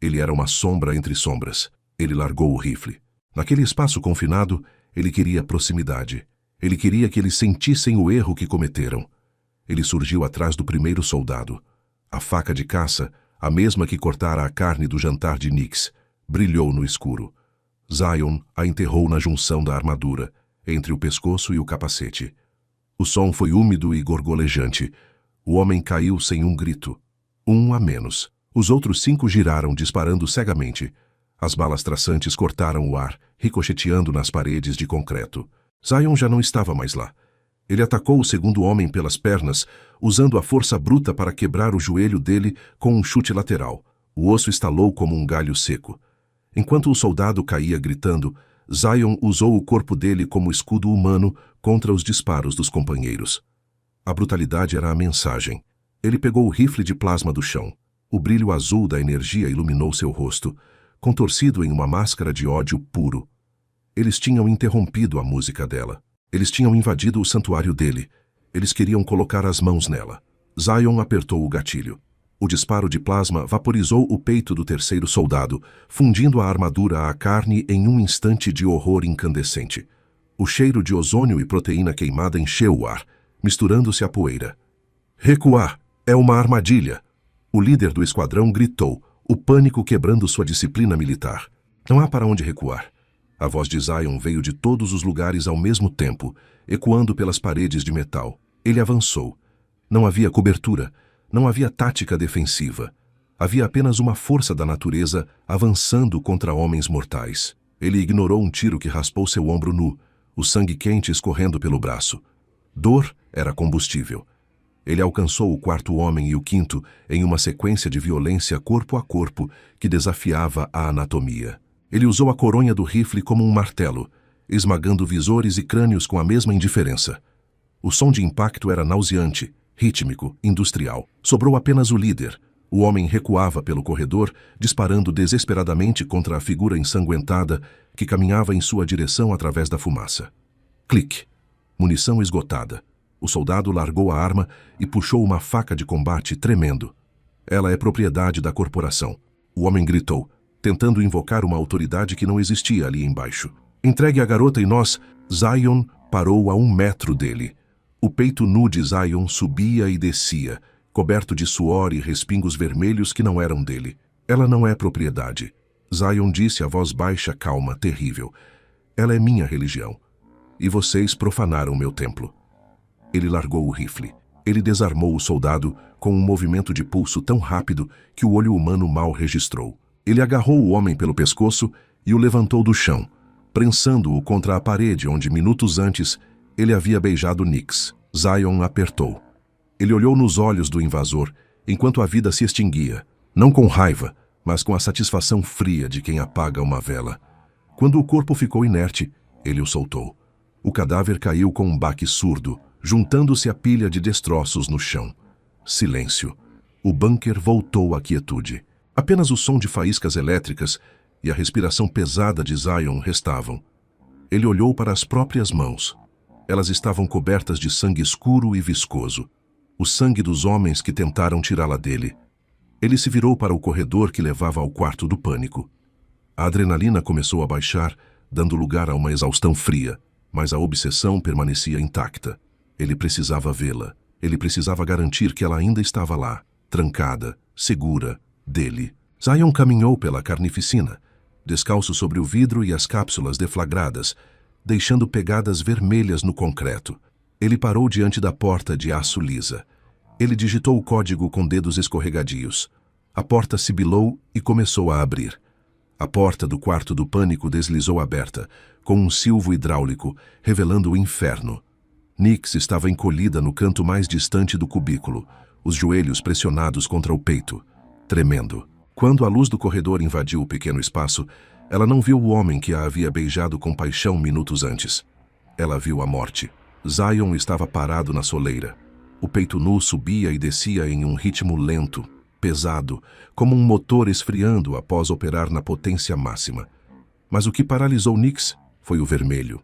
Ele era uma sombra entre sombras. Ele largou o rifle. Naquele espaço confinado, ele queria proximidade. Ele queria que eles sentissem o erro que cometeram. Ele surgiu atrás do primeiro soldado. A faca de caça, a mesma que cortara a carne do jantar de Nix, brilhou no escuro. Zion a enterrou na junção da armadura, entre o pescoço e o capacete. O som foi úmido e gorgolejante. O homem caiu sem um grito. 1 a menos. Os outros 5 giraram, disparando cegamente. As balas traçantes cortaram o ar, ricocheteando nas paredes de concreto. Zion já não estava mais lá. Ele atacou o segundo homem pelas pernas, usando a força bruta para quebrar o joelho dele com um chute lateral. O osso estalou como um galho seco. Enquanto o soldado caía gritando, Zion usou o corpo dele como escudo humano contra os disparos dos companheiros. A brutalidade era a mensagem. Ele pegou o rifle de plasma do chão. O brilho azul da energia iluminou seu rosto, contorcido em uma máscara de ódio puro. Eles tinham interrompido a música dela. Eles tinham invadido o santuário dele. Eles queriam colocar as mãos nela. Zion apertou o gatilho. O disparo de plasma vaporizou o peito do terceiro soldado, fundindo a armadura à carne em um instante de horror incandescente. O cheiro de ozônio e proteína queimada encheu o ar, misturando-se à poeira. Recuar! É uma armadilha! O líder do esquadrão gritou, o pânico quebrando sua disciplina militar. Não há para onde recuar. A voz de Zion veio de todos os lugares ao mesmo tempo, ecoando pelas paredes de metal. Ele avançou. Não havia cobertura, não havia tática defensiva. Havia apenas uma força da natureza avançando contra homens mortais. Ele ignorou um tiro que raspou seu ombro nu, o sangue quente escorrendo pelo braço. Dor era combustível. Ele alcançou o 4º homem e o 5º em uma sequência de violência corpo a corpo que desafiava a anatomia. Ele usou a coronha do rifle como um martelo, esmagando visores e crânios com a mesma indiferença. O som de impacto era nauseante, rítmico, industrial. Sobrou apenas o líder. O homem recuava pelo corredor, disparando desesperadamente contra a figura ensanguentada que caminhava em sua direção através da fumaça. Clique. Munição esgotada. O soldado largou a arma e puxou uma faca de combate tremendo. Ela é propriedade da corporação. O homem gritou, tentando invocar uma autoridade que não existia ali embaixo. Entregue a garota e nós... Zion parou a 1 metro dele. O peito nu de Zion subia e descia, coberto de suor e respingos vermelhos que não eram dele. Ela não é propriedade. Zion disse a voz baixa, calma, terrível. Ela é minha religião. E vocês profanaram meu templo. Ele largou o rifle. Ele desarmou o soldado com um movimento de pulso tão rápido que o olho humano mal registrou. Ele agarrou o homem pelo pescoço e o levantou do chão, prensando-o contra a parede onde, minutos antes, ele havia beijado Nix. Zion apertou. Ele olhou nos olhos do invasor, enquanto a vida se extinguia, não com raiva, mas com a satisfação fria de quem apaga uma vela. Quando o corpo ficou inerte, ele o soltou. O cadáver caiu com um baque surdo, juntando-se à pilha de destroços no chão. Silêncio. O bunker voltou à quietude. Apenas o som de faíscas elétricas e a respiração pesada de Zion restavam. Ele olhou para as próprias mãos. Elas estavam cobertas de sangue escuro e viscoso. O sangue dos homens que tentaram tirá-la dele. Ele se virou para o corredor que levava ao quarto do pânico. A adrenalina começou a baixar, dando lugar a uma exaustão fria, mas a obsessão permanecia intacta. Ele precisava vê-la. Ele precisava garantir que ela ainda estava lá, trancada, segura, dele. Zion caminhou pela carnificina, descalço sobre o vidro e as cápsulas deflagradas, deixando pegadas vermelhas no concreto. Ele parou diante da porta de aço lisa. Ele digitou o código com dedos escorregadios. A porta sibilou e começou a abrir. A porta do quarto do pânico deslizou aberta, com um silvo hidráulico, revelando o inferno. Nix estava encolhida no canto mais distante do cubículo, os joelhos pressionados contra o peito, tremendo. Quando a luz do corredor invadiu o pequeno espaço, ela não viu o homem que a havia beijado com paixão minutos antes. Ela viu a morte. Zion estava parado na soleira. O peito nu subia e descia em um ritmo lento, pesado, como um motor esfriando após operar na potência máxima. Mas o que paralisou Nix foi o vermelho.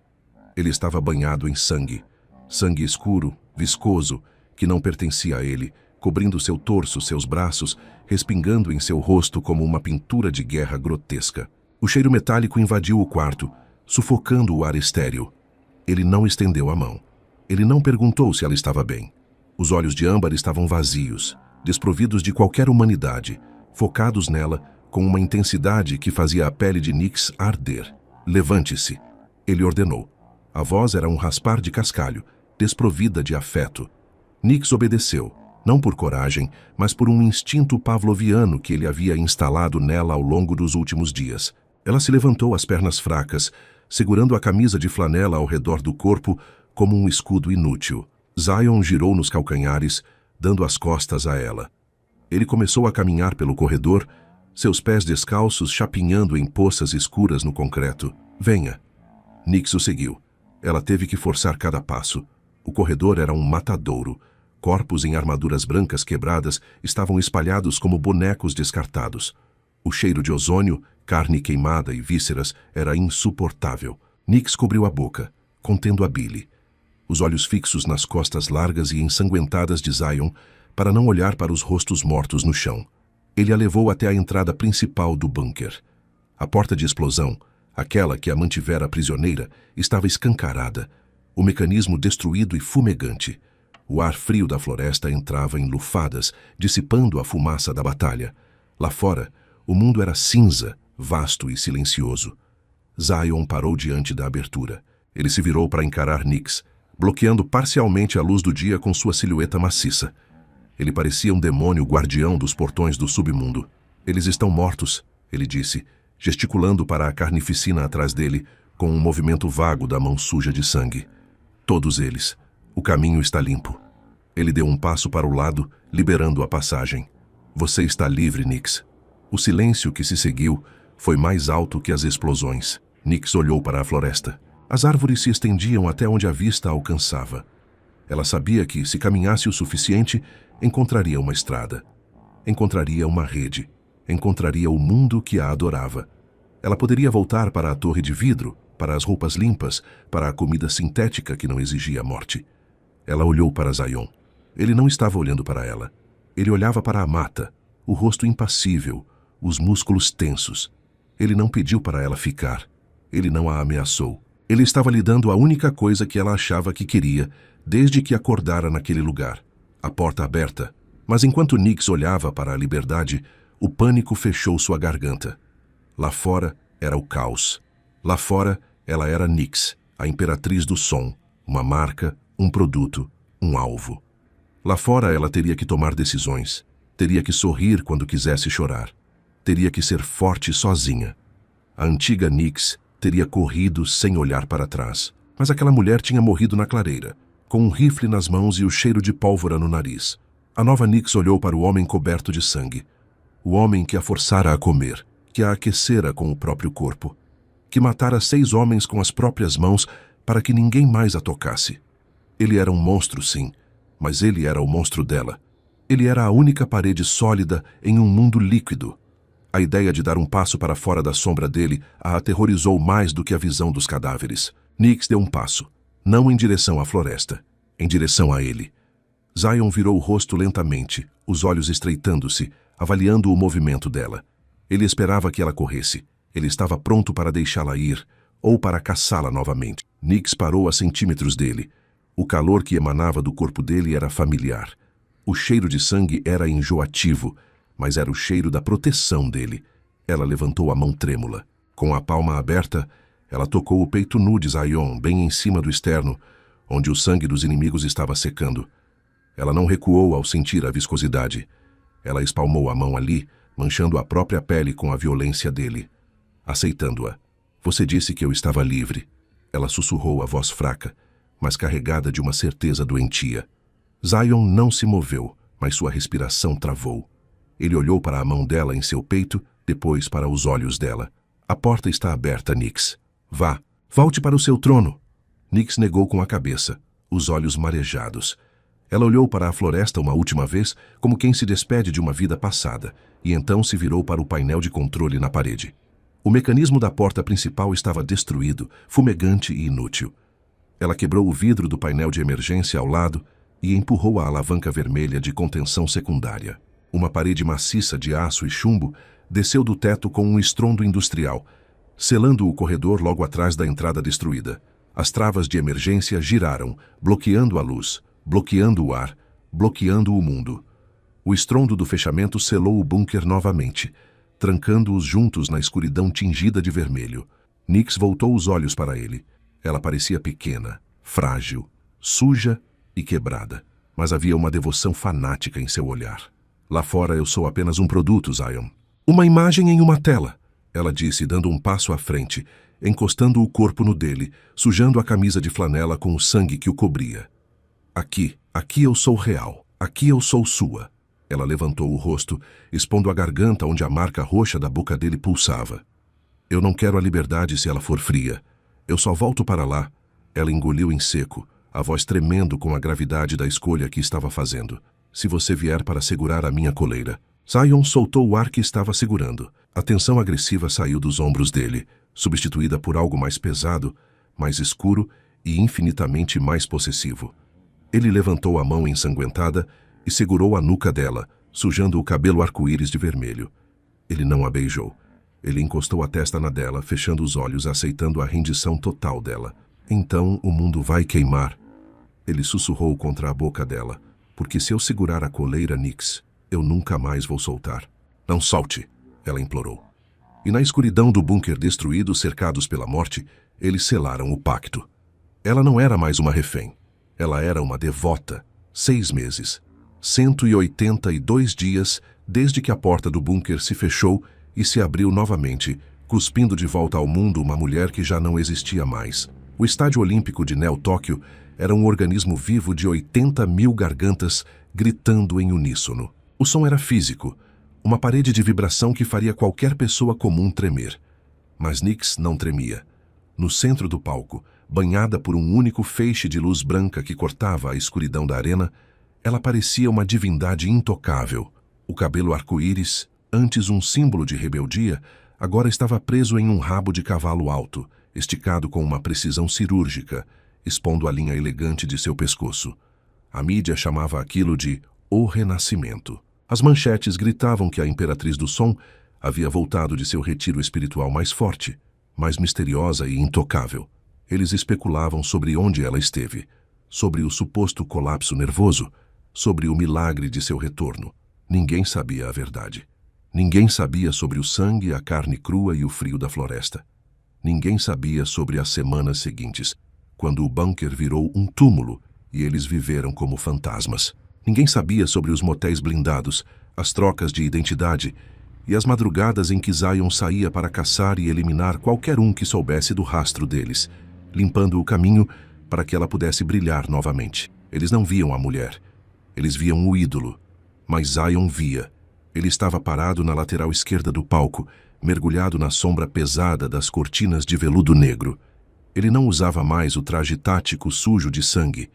Ele estava banhado em sangue. Sangue escuro, viscoso, que não pertencia a ele, cobrindo seu torso, seus braços, respingando em seu rosto como uma pintura de guerra grotesca. O cheiro metálico invadiu o quarto, sufocando o ar estéril. Ele não estendeu a mão. Ele não perguntou se ela estava bem. Os olhos de âmbar estavam vazios, desprovidos de qualquer humanidade, focados nela com uma intensidade que fazia a pele de Nix arder. Levante-se, ele ordenou. A voz era um raspar de cascalho, desprovida de afeto. Nix obedeceu, não por coragem, mas por um instinto pavloviano que ele havia instalado nela ao longo dos últimos dias. Ela se levantou, as pernas fracas, segurando a camisa de flanela ao redor do corpo como um escudo inútil. Zion girou nos calcanhares, dando as costas a ela. Ele começou a caminhar pelo corredor, seus pés descalços chapinhando em poças escuras no concreto. Venha. Nix o seguiu. Ela teve que forçar cada passo. O corredor era um matadouro. Corpos em armaduras brancas quebradas estavam espalhados como bonecos descartados. O cheiro de ozônio, carne queimada e vísceras era insuportável. Nix cobriu a boca, contendo a bile. Os olhos fixos nas costas largas e ensanguentadas de Zion, para não olhar para os rostos mortos no chão. Ele a levou até a entrada principal do bunker. A porta de explosão, aquela que a mantivera prisioneira, estava escancarada, o mecanismo destruído e fumegante. O ar frio da floresta entrava em lufadas, dissipando a fumaça da batalha. Lá fora, o mundo era cinza, vasto e silencioso. Zion parou diante da abertura. Ele se virou para encarar Nix, bloqueando parcialmente a luz do dia com sua silhueta maciça. Ele parecia um demônio guardião dos portões do submundo. Eles estão mortos, ele disse, gesticulando para a carnificina atrás dele, com um movimento vago da mão suja de sangue. Todos eles. O caminho está limpo. Ele deu um passo para o lado, liberando a passagem. Você está livre, Nix. O silêncio que se seguiu foi mais alto que as explosões. Nix olhou para a floresta. As árvores se estendiam até onde a vista alcançava. Ela sabia que, se caminhasse o suficiente, encontraria uma estrada. Encontraria uma rede. Encontraria o mundo que a adorava. Ela poderia voltar para a torre de vidro, para as roupas limpas, para a comida sintética que não exigia morte. Ela olhou para Zion. Ele não estava olhando para ela. Ele olhava para a mata, o rosto impassível, os músculos tensos. Ele não pediu para ela ficar. Ele não a ameaçou. Ele estava lhe dando a única coisa que ela achava que queria, desde que acordara naquele lugar. A porta aberta. Mas enquanto Nix olhava para a liberdade, o pânico fechou sua garganta. Lá fora era o caos. Lá fora ela era Nix, a imperatriz do som, uma marca, um produto, um alvo. Lá fora ela teria que tomar decisões, teria que sorrir quando quisesse chorar, teria que ser forte sozinha. A antiga Nix teria corrido sem olhar para trás, mas aquela mulher tinha morrido na clareira, com um rifle nas mãos e o cheiro de pólvora no nariz. A nova Nix olhou para o homem coberto de sangue, o homem que a forçara a comer, que a aquecera com o próprio corpo, que matara 6 homens com as próprias mãos para que ninguém mais a tocasse. Ele era um monstro, sim, mas ele era o monstro dela. Ele era a única parede sólida em um mundo líquido. A ideia de dar um passo para fora da sombra dele a aterrorizou mais do que a visão dos cadáveres. Nix deu um passo, não em direção à floresta, em direção a ele. Zion virou o rosto lentamente, os olhos estreitando-se, avaliando o movimento dela. Ele esperava que ela corresse. Ele estava pronto para deixá-la ir, ou para caçá-la novamente. Nix parou a centímetros dele. O calor que emanava do corpo dele era familiar. O cheiro de sangue era enjoativo, mas era o cheiro da proteção dele. Ela levantou a mão trêmula. Com a palma aberta, ela tocou o peito nu de Zion, bem em cima do externo, onde o sangue dos inimigos estava secando. Ela não recuou ao sentir a viscosidade. Ela espalmou a mão ali, manchando a própria pele com a violência dele. Aceitando-a. Você disse que eu estava livre. Ela sussurrou a voz fraca, mas carregada de uma certeza doentia. Zion não se moveu, mas sua respiração travou. Ele olhou para a mão dela em seu peito, depois para os olhos dela. A porta está aberta, Nyx. Vá, volte para o seu trono. Nyx negou com a cabeça, os olhos marejados. Ela olhou para a floresta uma última vez, como quem se despede de uma vida passada, e então se virou para o painel de controle na parede. O mecanismo da porta principal estava destruído, fumegante e inútil. Ela quebrou o vidro do painel de emergência ao lado e empurrou a alavanca vermelha de contenção secundária. Uma parede maciça de aço e chumbo desceu do teto com um estrondo industrial, selando o corredor logo atrás da entrada destruída. As travas de emergência giraram, bloqueando a luz, bloqueando o ar, bloqueando o mundo. O estrondo do fechamento selou o bunker novamente, trancando-os juntos na escuridão tingida de vermelho. Nyx voltou os olhos para ele. Ela parecia pequena, frágil, suja e quebrada, mas havia uma devoção fanática em seu olhar. Lá fora eu sou apenas um produto, Zion. Uma imagem em uma tela, ela disse, dando um passo à frente, encostando o corpo no dele, sujando a camisa de flanela com o sangue que o cobria. Aqui eu sou real. Aqui eu sou sua. Ela levantou o rosto, expondo a garganta onde a marca roxa da boca dele pulsava. Eu não quero a liberdade se ela for fria. Eu só volto para lá. Ela engoliu em seco, a voz tremendo com a gravidade da escolha que estava fazendo. Se você vier para segurar a minha coleira. Zion soltou o ar que estava segurando. A tensão agressiva saiu dos ombros dele, substituída por algo mais pesado, mais escuro e infinitamente mais possessivo. Ele levantou a mão ensanguentada e segurou a nuca dela, sujando o cabelo arco-íris de vermelho. Ele não a beijou. Ele encostou a testa na dela, fechando os olhos, aceitando a rendição total dela. Então o mundo vai queimar. Ele sussurrou contra a boca dela. Porque se eu segurar a coleira, Nyx, eu nunca mais vou soltar. Não solte, ela implorou. E na escuridão do bunker destruído, cercados pela morte, eles selaram o pacto. Ela não era mais uma refém. Ela era uma devota. 6 meses. 182 dias desde que a porta do bunker se fechou e se abriu novamente, cuspindo de volta ao mundo uma mulher que já não existia mais. O estádio olímpico de Neo-Tóquio era um organismo vivo de 80.000 gargantas gritando em uníssono. O som era físico, uma parede de vibração que faria qualquer pessoa comum tremer. Mas Nyx não tremia. No centro do palco, banhada por um único feixe de luz branca que cortava a escuridão da arena, ela parecia uma divindade intocável. O cabelo arco-íris, antes um símbolo de rebeldia, agora estava preso em um rabo de cavalo alto, esticado com uma precisão cirúrgica, expondo a linha elegante de seu pescoço. A mídia chamava aquilo de O Renascimento. As manchetes gritavam que a Imperatriz do Som havia voltado de seu retiro espiritual mais forte, mais misteriosa e intocável. Eles especulavam sobre onde ela esteve, sobre o suposto colapso nervoso, sobre o milagre de seu retorno. Ninguém sabia a verdade. Ninguém sabia sobre o sangue, a carne crua e o frio da floresta. Ninguém sabia sobre as semanas seguintes, quando o bunker virou um túmulo e eles viveram como fantasmas. Ninguém sabia sobre os motéis blindados, as trocas de identidade e as madrugadas em que Zion saía para caçar e eliminar qualquer um que soubesse do rastro deles, limpando o caminho para que ela pudesse brilhar novamente. Eles não viam a mulher. Eles viam o ídolo. Mas Zion via. Ele estava parado na lateral esquerda do palco, mergulhado na sombra pesada das cortinas de veludo negro. Ele não usava mais o traje tático sujo de sangue.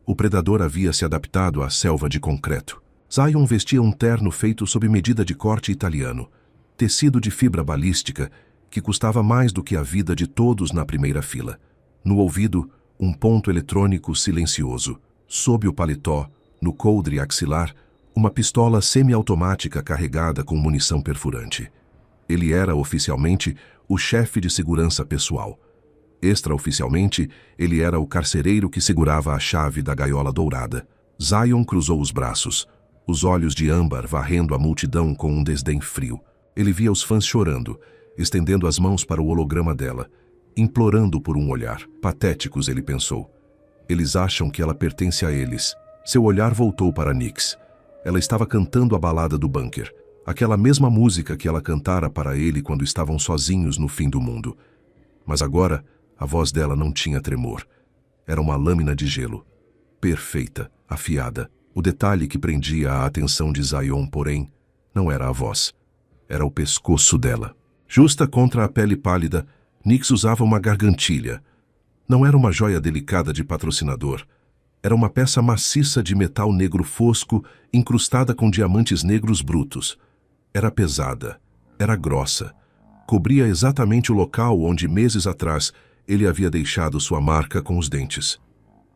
O predador havia se adaptado à selva de concreto. Zion vestia um terno feito sob medida de corte italiano, tecido de fibra balística, que custava mais do que a vida de todos na primeira fila. No ouvido, um ponto eletrônico silencioso. Sob o paletó, no coldre axilar, uma pistola semiautomática carregada com munição perfurante. Ele era, oficialmente, o chefe de segurança pessoal. Extraoficialmente, ele era o carcereiro que segurava a chave da gaiola dourada. Zion cruzou os braços, os olhos de âmbar varrendo a multidão com um desdém frio. Ele via os fãs chorando, estendendo as mãos para o holograma dela, implorando por um olhar. Patéticos, ele pensou. Eles acham que ela pertence a eles. Seu olhar voltou para Nyx. Ela estava cantando a balada do bunker, aquela mesma música que ela cantara para ele quando estavam sozinhos no fim do mundo. Mas agora, a voz dela não tinha tremor. Era uma lâmina de gelo. Perfeita, afiada. O detalhe que prendia a atenção de Zion, porém, não era a voz. Era o pescoço dela. Justa contra a pele pálida, Nyx usava uma gargantilha. Não era uma joia delicada de patrocinador. Era uma peça maciça de metal negro fosco, incrustada com diamantes negros brutos. Era pesada. Era grossa. Cobria exatamente o local onde, meses atrás, ele havia deixado sua marca com os dentes.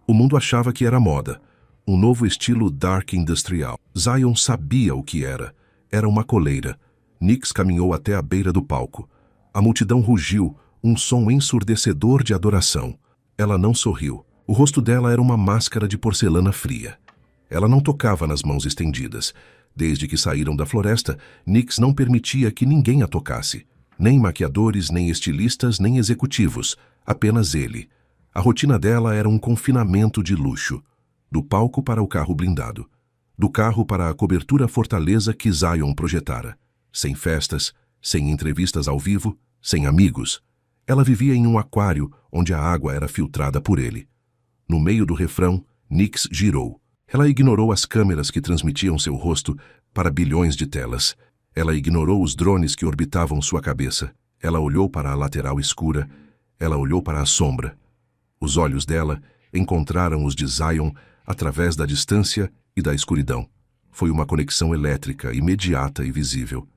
O mundo achava que era moda. Um novo estilo dark industrial. Zion sabia o que era. Era uma coleira. Nyx caminhou até a beira do palco. A multidão rugiu, um som ensurdecedor de adoração. Ela não sorriu. O rosto dela era uma máscara de porcelana fria. Ela não tocava nas mãos estendidas. Desde que saíram da floresta, Nyx não permitia que ninguém a tocasse. Nem maquiadores, nem estilistas, nem executivos. Apenas ele. A rotina dela era um confinamento de luxo. Do palco para o carro blindado. Do carro para a cobertura fortaleza que Zion projetara. Sem festas, sem entrevistas ao vivo, sem amigos. Ela vivia em um aquário onde a água era filtrada por ele. No meio do refrão, Nyx girou. Ela ignorou as câmeras que transmitiam seu rosto para bilhões de telas. Ela ignorou os drones que orbitavam sua cabeça. Ela olhou para a lateral escura. Ela olhou para a sombra. Os olhos dela encontraram os de Zion através da distância e da escuridão. Foi uma conexão elétrica, imediata e visível.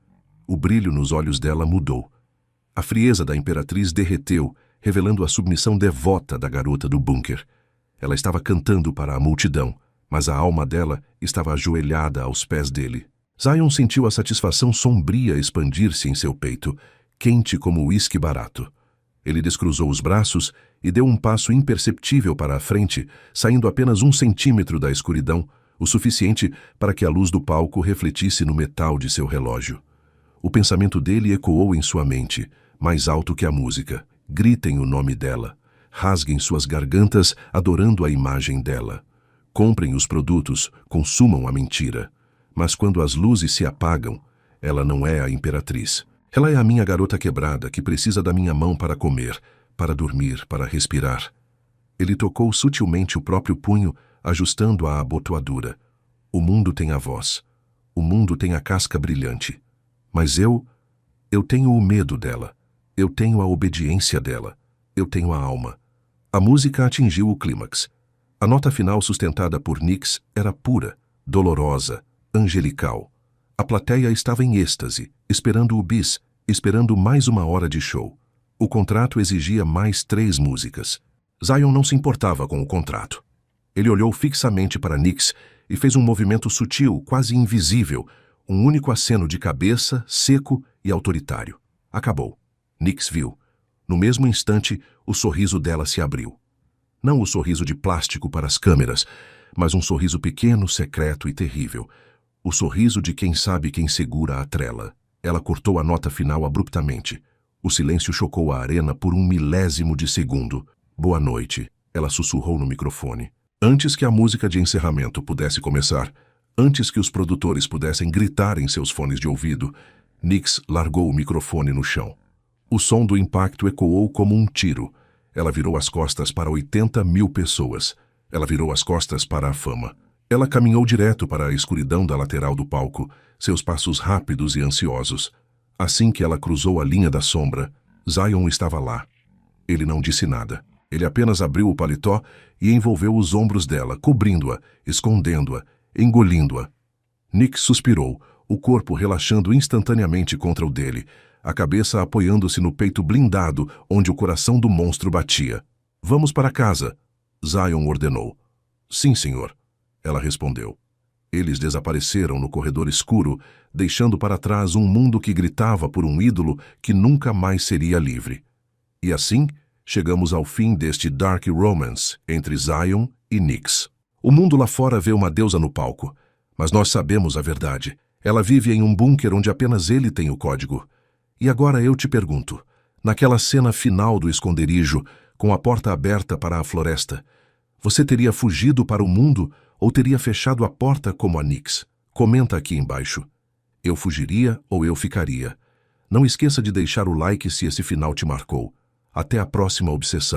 O brilho nos olhos dela mudou. A frieza da imperatriz derreteu, revelando a submissão devota da garota do bunker. Ela estava cantando para a multidão, mas a alma dela estava ajoelhada aos pés dele. Zion sentiu a satisfação sombria expandir-se em seu peito, quente como uísque barato. Ele descruzou os braços e deu um passo imperceptível para a frente, saindo apenas 1 centímetro da escuridão, o suficiente para que a luz do palco refletisse no metal de seu relógio. O pensamento dele ecoou em sua mente, mais alto que a música. Gritem o nome dela. Rasguem suas gargantas adorando a imagem dela. Comprem os produtos, consumam a mentira. Mas quando as luzes se apagam, ela não é a imperatriz. Ela é a minha garota quebrada que precisa da minha mão para comer, para dormir, para respirar. Ele tocou sutilmente o próprio punho, ajustando a abotoadura. O mundo tem a voz. O mundo tem a casca brilhante. Mas eu tenho o medo dela. Eu tenho a obediência dela. Eu tenho a alma. A música atingiu o clímax. A nota final sustentada por Nyx era pura, dolorosa, angelical. A plateia estava em êxtase, esperando o bis, esperando mais 1 hora de show. O contrato exigia mais 3 músicas. Zion não se importava com o contrato. Ele olhou fixamente para Nyx e fez um movimento sutil, quase invisível, um único aceno de cabeça, seco e autoritário. Acabou. Nyx viu. No mesmo instante, o sorriso dela se abriu. Não o sorriso de plástico para as câmeras, mas um sorriso pequeno, secreto e terrível. O sorriso de quem sabe quem segura a trela. Ela cortou a nota final abruptamente. O silêncio chocou a arena por 1 milésimo de segundo. Boa noite, ela sussurrou no microfone. Antes que a música de encerramento pudesse começar, antes que os produtores pudessem gritar em seus fones de ouvido, Nyx largou o microfone no chão. O som do impacto ecoou como um tiro. Ela virou as costas para 80 mil pessoas. Ela virou as costas para a fama. Ela caminhou direto para a escuridão da lateral do palco, seus passos rápidos e ansiosos. Assim que ela cruzou a linha da sombra, Zion estava lá. Ele não disse nada. Ele apenas abriu o paletó e envolveu os ombros dela, cobrindo-a, escondendo-a, engolindo-a. Nyx suspirou, o corpo relaxando instantaneamente contra o dele, a cabeça apoiando-se no peito blindado onde o coração do monstro batia. Vamos para casa, Zion ordenou. Sim, senhor, ela respondeu. Eles desapareceram no corredor escuro, deixando para trás um mundo que gritava por um ídolo que nunca mais seria livre. E assim, chegamos ao fim deste Dark Romance entre Zion e Nyx. O mundo lá fora vê uma deusa no palco, mas nós sabemos a verdade. Ela vive em um bunker onde apenas ele tem o código. E agora eu te pergunto, naquela cena final do esconderijo, com a porta aberta para a floresta, você teria fugido para o mundo ou teria fechado a porta como a Nyx? Comenta aqui embaixo. Eu fugiria ou eu ficaria? Não esqueça de deixar o like se esse final te marcou. Até a próxima obsessão.